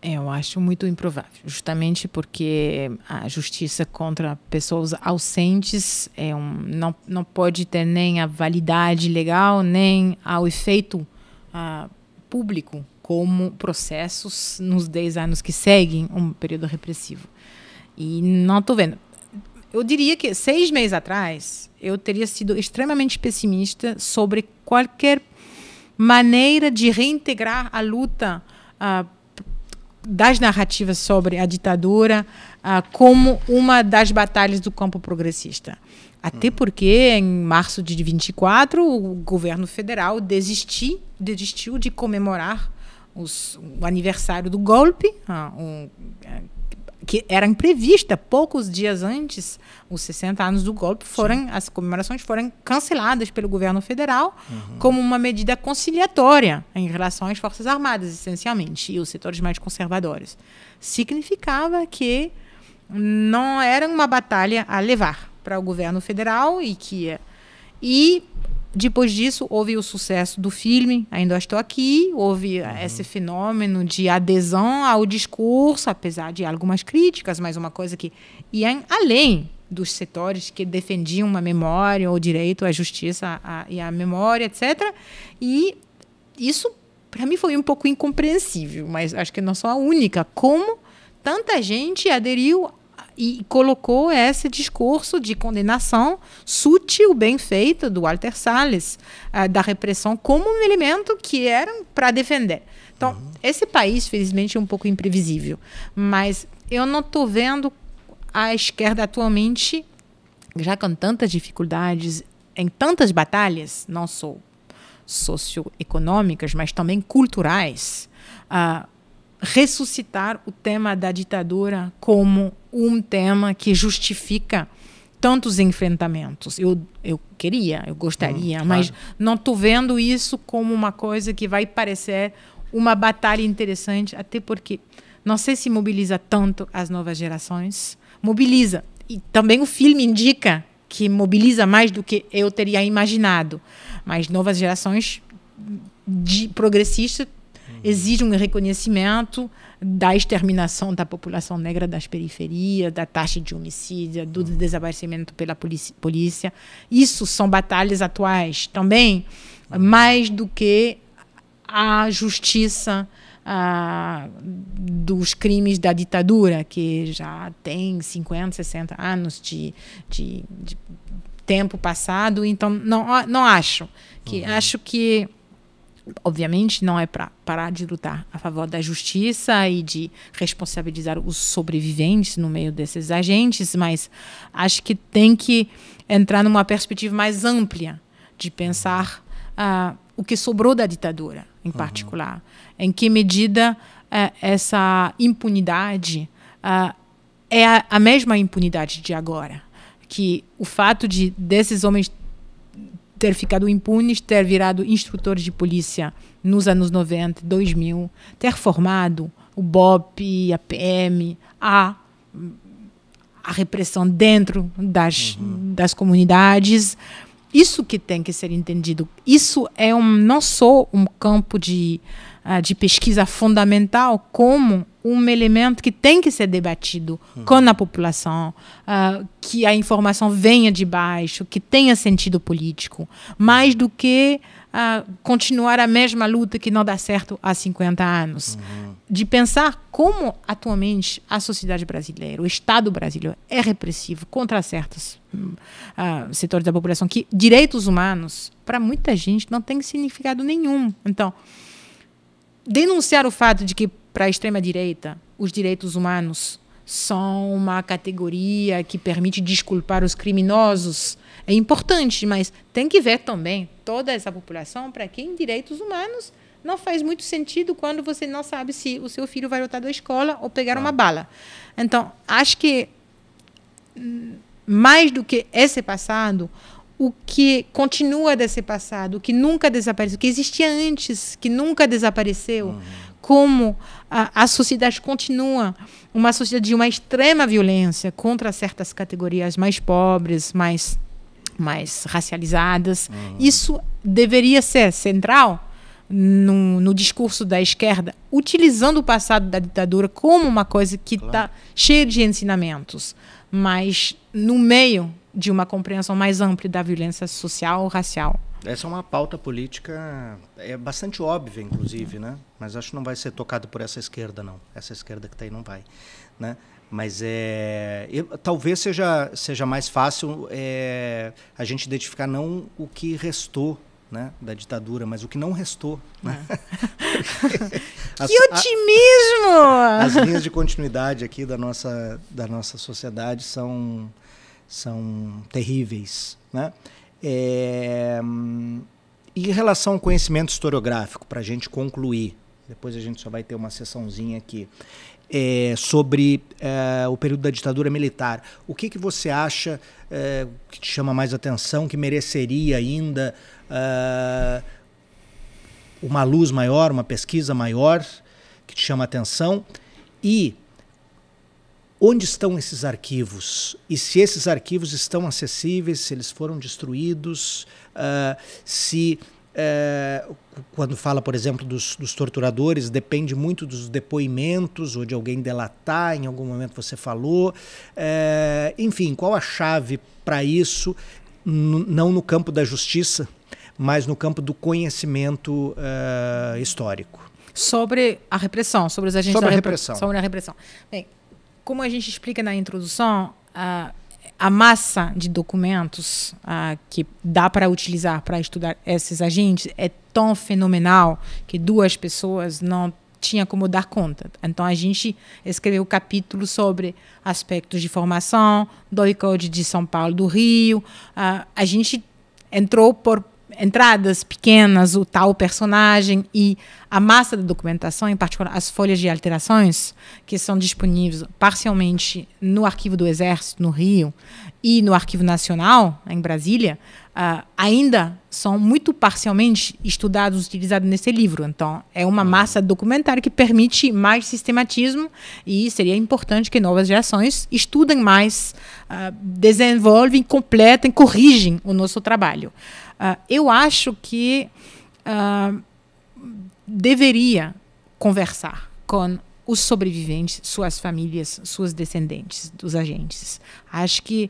Eu acho muito improvável, justamente porque a justiça contra pessoas ausentes não pode ter nem a validade legal, nem o efeito público como processos nos 10 anos que seguem um período repressivo. E não estou vendo. Eu diria que 6 meses atrás eu teria sido extremamente pessimista sobre qualquer maneira de reintegrar a luta das narrativas sobre a ditadura como uma das batalhas do campo progressista. Até porque, em março de 24, o governo federal desistiu de comemorar o aniversário do golpe, que era imprevista. Poucos dias antes, os 60 anos do golpe, as comemorações foram canceladas pelo governo federal como uma medida conciliatória em relação às Forças Armadas, essencialmente, e os setores mais conservadores. Significava que não era uma batalha a levar para o governo federal e depois disso houve o sucesso do filme Ainda Estou Aqui, houve esse fenômeno de adesão ao discurso, apesar de algumas críticas, mas uma coisa que ia além dos setores que defendiam uma memória, o direito à justiça e à memória, etc. E isso, para mim, foi um pouco incompreensível, mas acho que não sou a única. Como tanta gente aderiu e colocou esse discurso de condenação sutil, bem feito, do Walter Salles, da repressão, como um elemento que era para defender. Então, esse país, felizmente, é um pouco imprevisível. Mas eu não estou vendo a esquerda atualmente, já com tantas dificuldades, em tantas batalhas, não só socioeconômicas, mas também culturais, ressuscitar o tema da ditadura como um tema que justifica tantos enfrentamentos. Eu gostaria, mas não estou vendo isso como uma coisa que vai parecer uma batalha interessante, até porque não sei se mobiliza tanto as novas gerações. Mobiliza. E também o filme indica que mobiliza mais do que eu teria imaginado. Mas novas gerações progressistas exigem um reconhecimento da exterminação da população negra das periferias, da taxa de homicídio, do desaparecimento pela polícia. Isso são batalhas atuais também, mais do que a justiça dos crimes da ditadura, que já tem 50, 60 anos de tempo passado. Então, não acho. Acho que obviamente não é para parar de lutar a favor da justiça e de responsabilizar os sobreviventes no meio desses agentes, mas acho que tem que entrar numa perspectiva mais ampla de pensar o que sobrou da ditadura, em particular. Em que medida essa impunidade é a mesma impunidade de agora. Que o fato desses homens ter ficado impunes, ter virado instrutores de polícia nos anos 90, 2000, ter formado o BOP, a PM, a repressão dentro das comunidades. Isso que tem que ser entendido. Isso é não só um campo de pesquisa fundamental, como um elemento que tem que ser debatido com a população, que a informação venha de baixo, que tenha sentido político, mais do que continuar a mesma luta que não dá certo há 50 anos. De pensar como atualmente a sociedade brasileira, o Estado brasileiro é repressivo contra certos setores da população, que direitos humanos, para muita gente, não tem significado nenhum. Então, denunciar o fato de que, para a extrema-direita, os direitos humanos são uma categoria que permite desculpar os criminosos é importante, mas tem que ver também toda essa população para quem direitos humanos não faz muito sentido quando você não sabe se o seu filho vai voltar da escola ou pegar uma bala. Então, acho que, mais do que esse passado, o que continua desse passado, o que nunca desapareceu, o que existia antes, que nunca desapareceu, como a sociedade continua uma sociedade de uma extrema violência contra certas categorias mais pobres, mais racializadas. Isso deveria ser central no discurso da esquerda, utilizando o passado da ditadura como uma coisa que está cheia de ensinamentos, mas no meio de uma compreensão mais ampla da violência social ou racial. Essa é uma pauta política bastante óbvia, inclusive, né? Mas acho que não vai ser tocada por essa esquerda, não. Essa esquerda que está aí não vai, né? Mas talvez seja mais fácil a gente identificar não o que restou, né, da ditadura, mas o que não restou. Né? Que otimismo! As linhas de continuidade aqui da nossa sociedade são terríveis, né? Em relação ao conhecimento historiográfico, para a gente concluir, depois a gente só vai ter uma sessãozinha aqui, sobre o período da ditadura militar. O que você acha que te chama mais atenção, que mereceria ainda uma luz maior, uma pesquisa maior, que te chama atenção? E onde estão esses arquivos? E se esses arquivos estão acessíveis, se eles foram destruídos, quando fala, por exemplo, dos torturadores, depende muito dos depoimentos ou de alguém delatar, em algum momento você falou. Enfim, qual a chave para isso, não no campo da justiça, mas no campo do conhecimento histórico? Sobre a repressão, sobre os agentes sobre da repressão. Sobre a repressão. Bem, como a gente explica na introdução, a massa de documentos que dá para utilizar para estudar esses agentes é tão fenomenal que duas pessoas não tinham como dar conta. Então, a gente escreveu um capítulo sobre aspectos de formação, do Código de São Paulo, do Rio. A gente entrou por entradas pequenas, o tal personagem, e a massa da documentação, em particular as folhas de alterações, que são disponíveis parcialmente no Arquivo do Exército, no Rio, e no Arquivo Nacional, em Brasília, ainda são muito parcialmente estudados, utilizados nesse livro. Então, é uma massa documentária que permite mais sistematismo, e seria importante que novas gerações estudem mais, desenvolvem, completem, corrigem o nosso trabalho. Eu acho que deveria conversar com os sobreviventes, suas famílias, suas descendentes dos agentes. Acho que,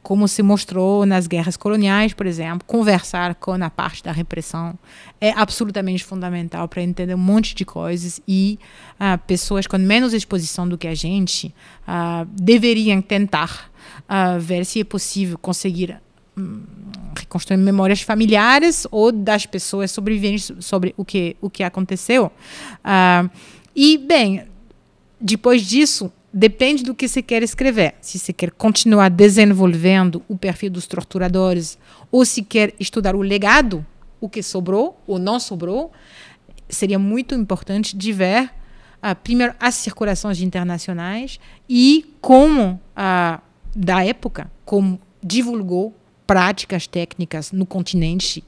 como se mostrou nas guerras coloniais, por exemplo, conversar com a parte da repressão é absolutamente fundamental para entender um monte de coisas, e pessoas com menos exposição do que a gente deveriam tentar ver se é possível conseguir reconstruir memórias familiares ou das pessoas sobreviventes sobre o que aconteceu. E, bem, depois disso, depende do que você quer escrever. Se você quer continuar desenvolvendo o perfil dos torturadores, ou se quer estudar o legado, o que sobrou ou não sobrou, seria muito importante de ver, primeiro, as circulações internacionais e como, da época, como divulgou práticas técnicas no continente,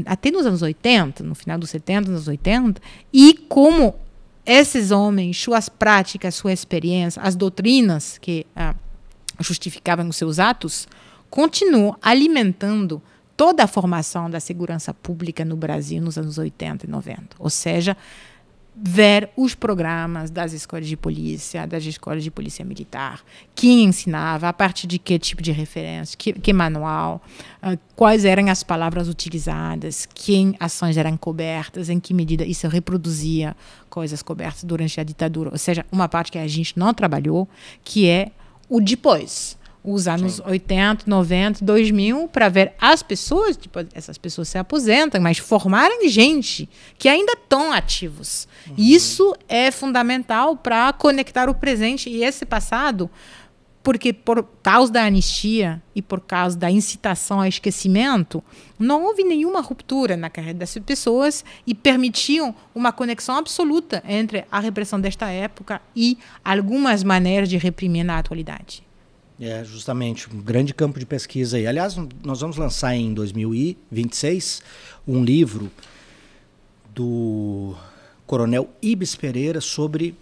até nos anos 80, no final dos 70, nos 80, e como esses homens, suas práticas, sua experiência, as doutrinas que justificavam os seus atos, continuam alimentando toda a formação da segurança pública no Brasil nos anos 80 e 90. Ou seja, ver os programas das escolas de polícia militar, quem ensinava, a partir de que tipo de referência, que manual, quais eram as palavras utilizadas, que ações eram cobertas, em que medida isso reproduzia coisas cobertas durante a ditadura. Ou seja, uma parte que a gente não trabalhou, que é o depois. Os anos 80, 90, 2000, para ver as pessoas, tipo, essas pessoas se aposentam, mas formarem gente que ainda estão ativos. Isso é fundamental para conectar o presente e esse passado, porque por causa da anistia e por causa da incitação ao esquecimento, não houve nenhuma ruptura na carreira dessas pessoas e permitiam uma conexão absoluta entre a repressão desta época e algumas maneiras de reprimir na atualidade. É, justamente, um grande campo de pesquisa aí. Aliás, nós vamos lançar em 2026 um livro do Coronel Ibis Pereira sobre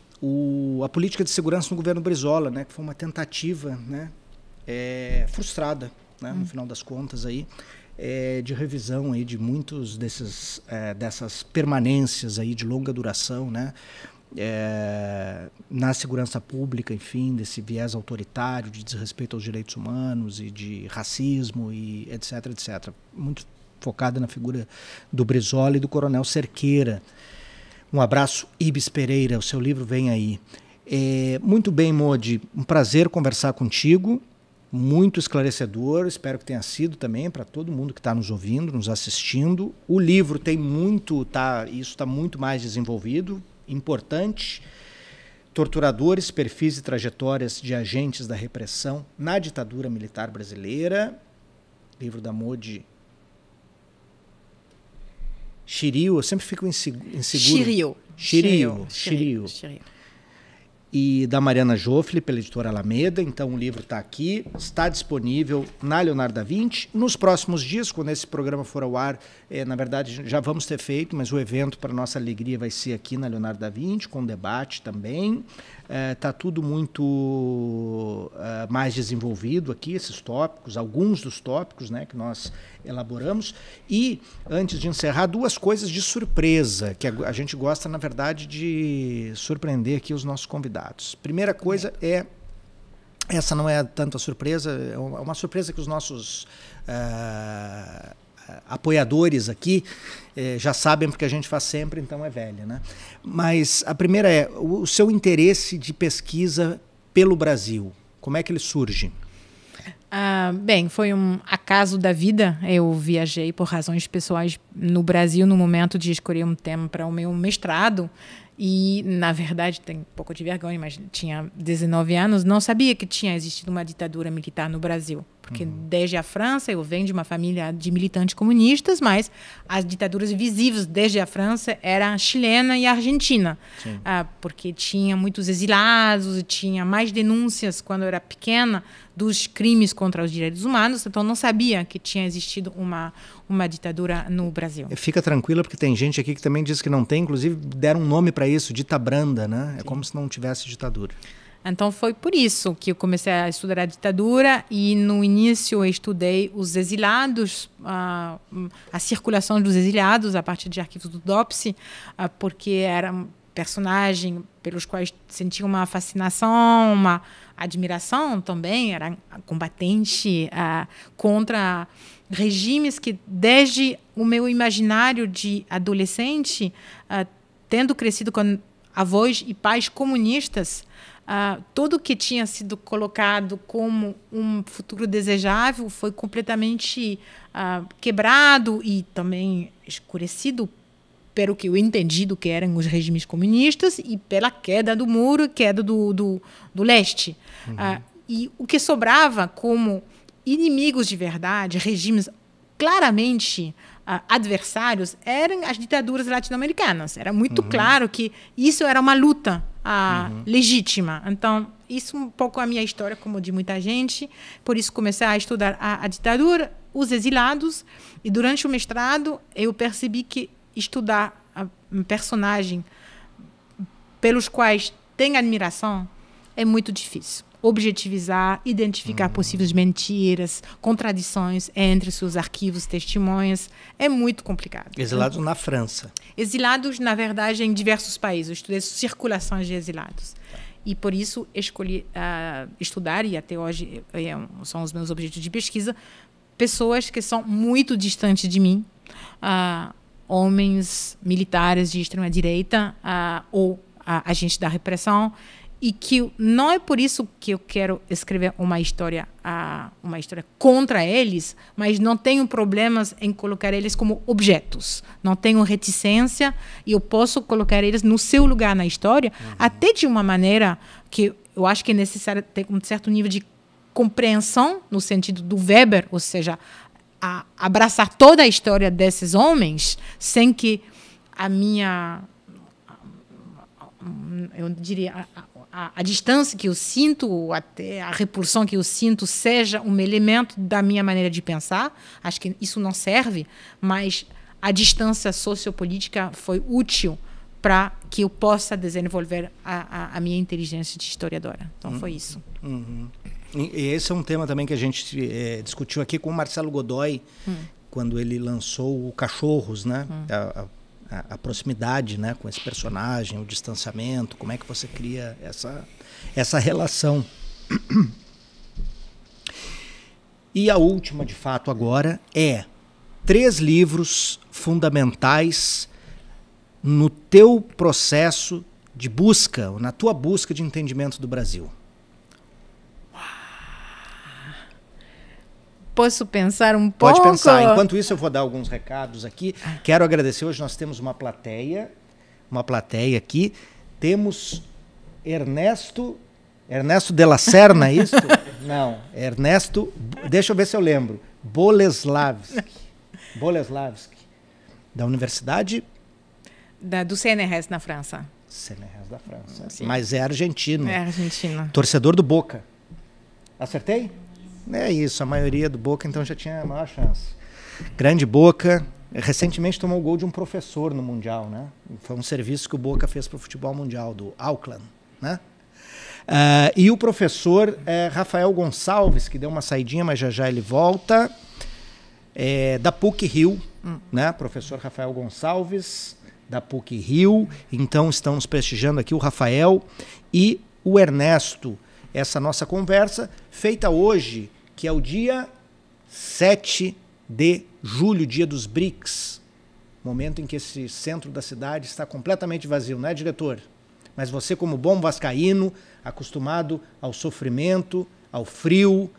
a política de segurança no governo Brizola, né, que foi uma tentativa, né, frustrada, né, no final das contas, aí, de revisão aí de muitos dessas permanências aí de longa duração, né, na segurança pública, enfim, desse viés autoritário, de desrespeito aos direitos humanos e de racismo e etc, etc. Muito focada na figura do Brizola e do Coronel Cerqueira. Um abraço, Ibis Pereira, o seu livro vem aí. Muito bem, Modi, um prazer conversar contigo, muito esclarecedor, espero que tenha sido também para todo mundo que está nos ouvindo, nos assistindo. O livro tem muito, isso está muito mais desenvolvido, importante. Torturadores, perfis e trajetórias de agentes da repressão na ditadura militar brasileira. Livro da Modi Shiryu, eu sempre fico inseguro. Shiryu. E da Mariana Joffre, pela editora Alameda. Então o livro está aqui, está disponível na Leonardo da Vinci. Nos próximos dias, quando esse programa for ao ar, na verdade já vamos ter feito, mas o evento, para nossa alegria, vai ser aqui na Leonardo da Vinci, com debate também. Está tudo muito mais desenvolvido aqui, esses tópicos, alguns dos tópicos, né, que nós elaboramos. E, antes de encerrar, duas coisas de surpresa, que a gente gosta, na verdade, de surpreender aqui os nossos convidados. Primeira coisa essa não é tanto a surpresa, é uma surpresa que os nossos apoiadores aqui já sabem, porque a gente faz sempre, então é velha, né? Mas a primeira é o seu interesse de pesquisa pelo Brasil. Como é que ele surge? Bem, foi um acaso da vida. Eu viajei por razões pessoais no Brasil no momento de escolher um tema para o meu mestrado. E, na verdade, tenho um pouco de vergonha, mas tinha 19 anos, não sabia que tinha existido uma ditadura militar no Brasil. Porque desde a França, eu venho de uma família de militantes comunistas, mas as ditaduras visíveis desde a França eram a chilena e a argentina. Porque tinha muitos exilados, tinha mais denúncias quando eu era pequena dos crimes contra os direitos humanos, então não sabia que tinha existido uma ditadura no Brasil. Fica tranquila, porque tem gente aqui que também diz que não tem, inclusive deram um nome para isso, ditabranda, né? É como se não tivesse ditadura. Então foi por isso que eu comecei a estudar a ditadura e no início eu estudei os exilados, a circulação dos exilados a partir de arquivos do DOPSI, porque era um personagem pelos quais sentia uma fascinação, uma admiração também, era combatente contra regimes que desde o meu imaginário de adolescente, tendo crescido com avós e pais comunistas, tudo que tinha sido colocado como um futuro desejável foi completamente quebrado e também escurecido pelo que eu entendi do que eram os regimes comunistas e pela queda do muro, queda do leste. E o que sobrava como inimigos de verdade, regimes claramente adversários, eram as ditaduras latino-americanas. Era muito claro que isso era uma luta legítima. Então, isso um pouco a minha história, como de muita gente. Por isso, comecei a estudar a ditadura, os exilados. E durante o mestrado, eu percebi que estudar um personagem pelos quais tem admiração é muito difícil. Objetivizar, identificar possíveis mentiras, contradições entre seus arquivos, testemunhas, é muito complicado. Exilados na França. Exilados, na verdade, em diversos países. Eu estudei circulações de exilados. E, por isso, escolhi estudar, e até hoje são os meus objetivos de pesquisa, pessoas que são muito distantes de mim, homens militares de extrema-direita ou agentes da repressão, e que não é por isso que eu quero escrever uma história contra eles, mas não tenho problemas em colocar eles como objetos. Não tenho reticência e eu posso colocar eles no seu lugar na história, até de uma maneira que eu acho que é necessário ter um certo nível de compreensão, no sentido do Weber, ou seja, abraçar toda a história desses homens sem que eu diria, a distância que eu sinto, até a repulsão que eu sinto, seja um elemento da minha maneira de pensar. Acho que isso não serve, mas a distância sociopolítica foi útil para que eu possa desenvolver a minha inteligência de historiadora. Então, foi isso. E esse é um tema também que a gente discutiu aqui com o Marcelo Godoy, quando ele lançou o Cachorros, né? A proximidade, né, com esse personagem, o distanciamento, como é que você cria essa relação. E a última, de fato, agora é 3 livros fundamentais no teu processo de busca, na tua busca de entendimento do Brasil. Posso pensar um pouco? Pode pensar. Enquanto isso, eu vou dar alguns recados aqui. Quero agradecer. Hoje nós temos uma plateia aqui. Temos Ernesto de la Serna, isso? Não, Ernesto, deixa eu ver se eu lembro. Boleslavski, da Universidade... do CNRS na França. CNRS da França. Sim. Mas é argentino. É argentino. Torcedor do Boca. Acertei? É isso, a maioria do Boca então já tinha a maior chance. Grande Boca, recentemente tomou o gol de um professor no Mundial, né? Foi um serviço que o Boca fez para o futebol mundial, do Auckland, né? E o professor Rafael Gonçalves, que deu uma saidinha, mas já ele volta, da PUC-Rio, né? Professor Rafael Gonçalves, da PUC-Rio. Então estamos prestigiando aqui o Rafael e o Ernesto. Essa nossa conversa, feita hoje, que é o dia 7 de julho, dia dos BRICS, momento em que esse centro da cidade está completamente vazio, não é, diretor? Mas você, como bom vascaíno, acostumado ao sofrimento, ao frio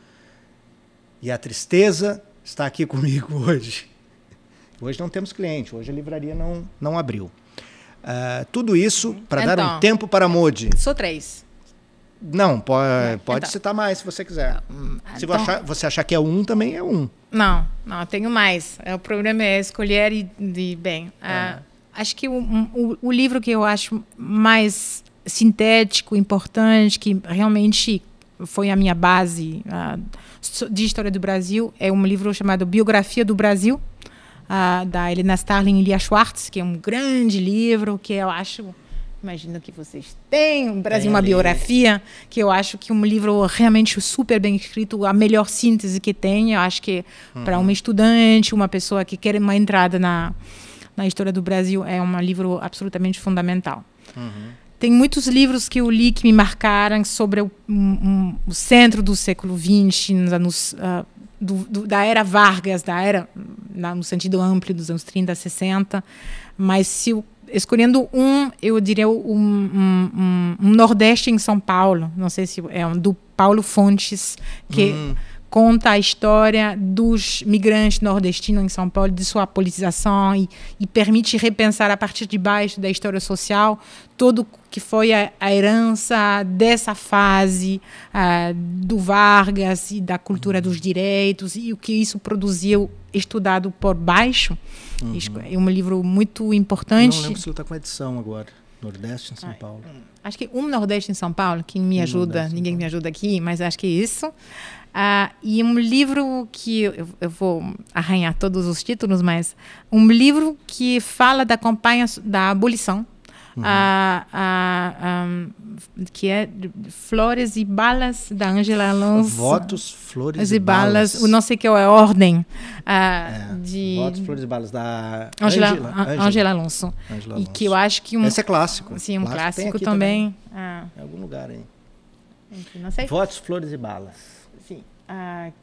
e à tristeza, está aqui comigo hoje. Hoje não temos cliente, hoje a livraria não abriu. Tudo isso para dar um tempo para a Modi. Sou 3. Não, pode citar mais se você quiser. Se você achar que é 1, também é 1. Não, tenho mais. O problema é escolher acho que o livro que eu acho mais sintético, importante, que realmente foi a minha base de história do Brasil, é um livro chamado Biografia do Brasil, da Helena Starling e Lia Schwartz, que é um grande livro que eu acho... Imagino que vocês têm, o Brasil, uma biografia, que eu acho que um livro realmente super bem escrito, a melhor síntese que tem. Eu acho que para uma estudante, uma pessoa que quer uma entrada na história do Brasil, é um livro absolutamente fundamental. Tem muitos livros que eu li que me marcaram sobre o centro do século XX, da era Vargas, no sentido amplo dos anos 30, 60, mas se eu escolhendo eu diria um Nordeste em São Paulo, não sei se é do Paulo Fontes, que conta a história dos migrantes nordestinos em São Paulo, de sua politização e permite repensar a partir de baixo da história social tudo que foi a herança dessa fase do Vargas e da cultura dos direitos e o que isso produziu estudado por baixo. É um livro muito importante. Não lembro se ele está com a edição agora. Nordeste em São Paulo. Acho que Nordeste em São Paulo, que me ajuda, ninguém me ajuda aqui, mas acho que é isso. E um livro que eu vou arranhar todos os títulos, mas um livro que fala da campanha da abolição, que é Flores e Balas, da Ângela Alonso. Votos, Flores e Balas. Eu não sei qual é a ordem. Votos, Flores e Balas, da Ângela Alonso. E que eu acho que esse é clássico. Sim, clássico também. Em algum lugar aí. Enfim, não sei. Votos, Flores e Balas. Sim.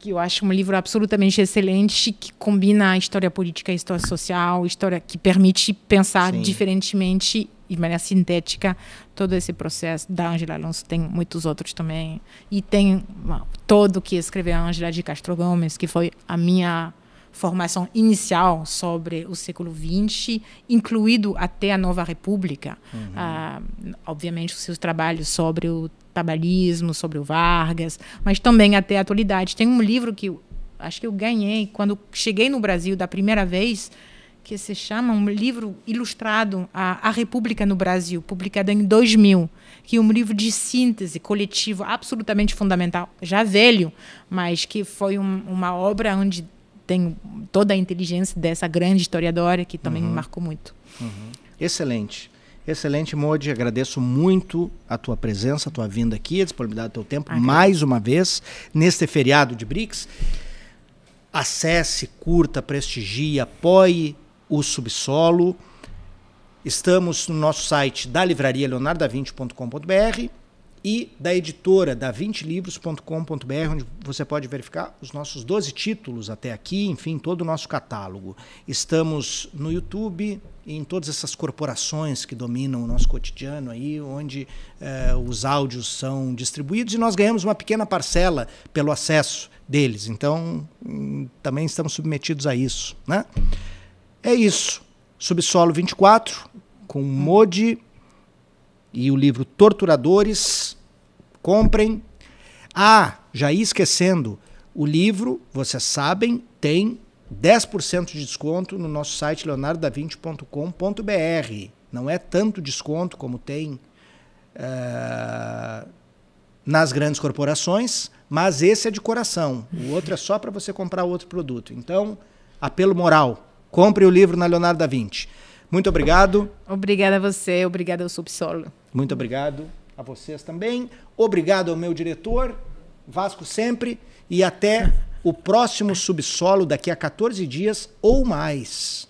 Que eu acho um livro absolutamente excelente, que combina a história política, a história social, história que permite pensar diferentemente de maneira sintética todo esse processo da Ângela Alonso. Tem muitos outros também. E tem todo que escreveu a Ângela de Castro Gomes, que foi a minha formação inicial sobre o século XX, incluído até a Nova República. Obviamente, os seus trabalhos sobre o trabalhismo, sobre o Vargas, mas também até a atualidade. Tem um livro que acho que eu ganhei quando cheguei no Brasil da primeira vez, que se chama um livro ilustrado, A República no Brasil, publicado em 2000, que é um livro de síntese coletivo absolutamente fundamental, já velho, mas que foi uma obra onde tem toda a inteligência dessa grande historiadora que também me marcou muito. Excelente. Excelente, Modi. Agradeço muito a tua presença, a tua vinda aqui, a disponibilidade do teu tempo, mais uma vez, neste feriado de BRICS. Acesse, curta, prestigie, apoie o Subsolo. Estamos no nosso site da livraria leonardodavinci.com.br e da editora davincilivros.com.br, onde você pode verificar os nossos 12 títulos até aqui, enfim, todo o nosso catálogo. Estamos no YouTube e em todas essas corporações que dominam o nosso cotidiano aí, onde os áudios são distribuídos e nós ganhamos uma pequena parcela pelo acesso deles. Então, também estamos submetidos a isso, né? É isso. Subsolo 24, com Modi e o livro Torturadores. Comprem. Já ia esquecendo, o livro, vocês sabem, tem 10% de desconto no nosso site leonardodavinci.com.br. Não é tanto desconto como tem nas grandes corporações, mas esse é de coração. O outro é só para você comprar outro produto. Então, apelo moral. Compre o livro na Leonardo da Vinci. Muito obrigado. Obrigada a você, obrigada ao Subsolo. Muito obrigado a vocês também. Obrigado ao meu diretor, Vasco Sempre, e até o próximo Subsolo daqui a 14 dias ou mais.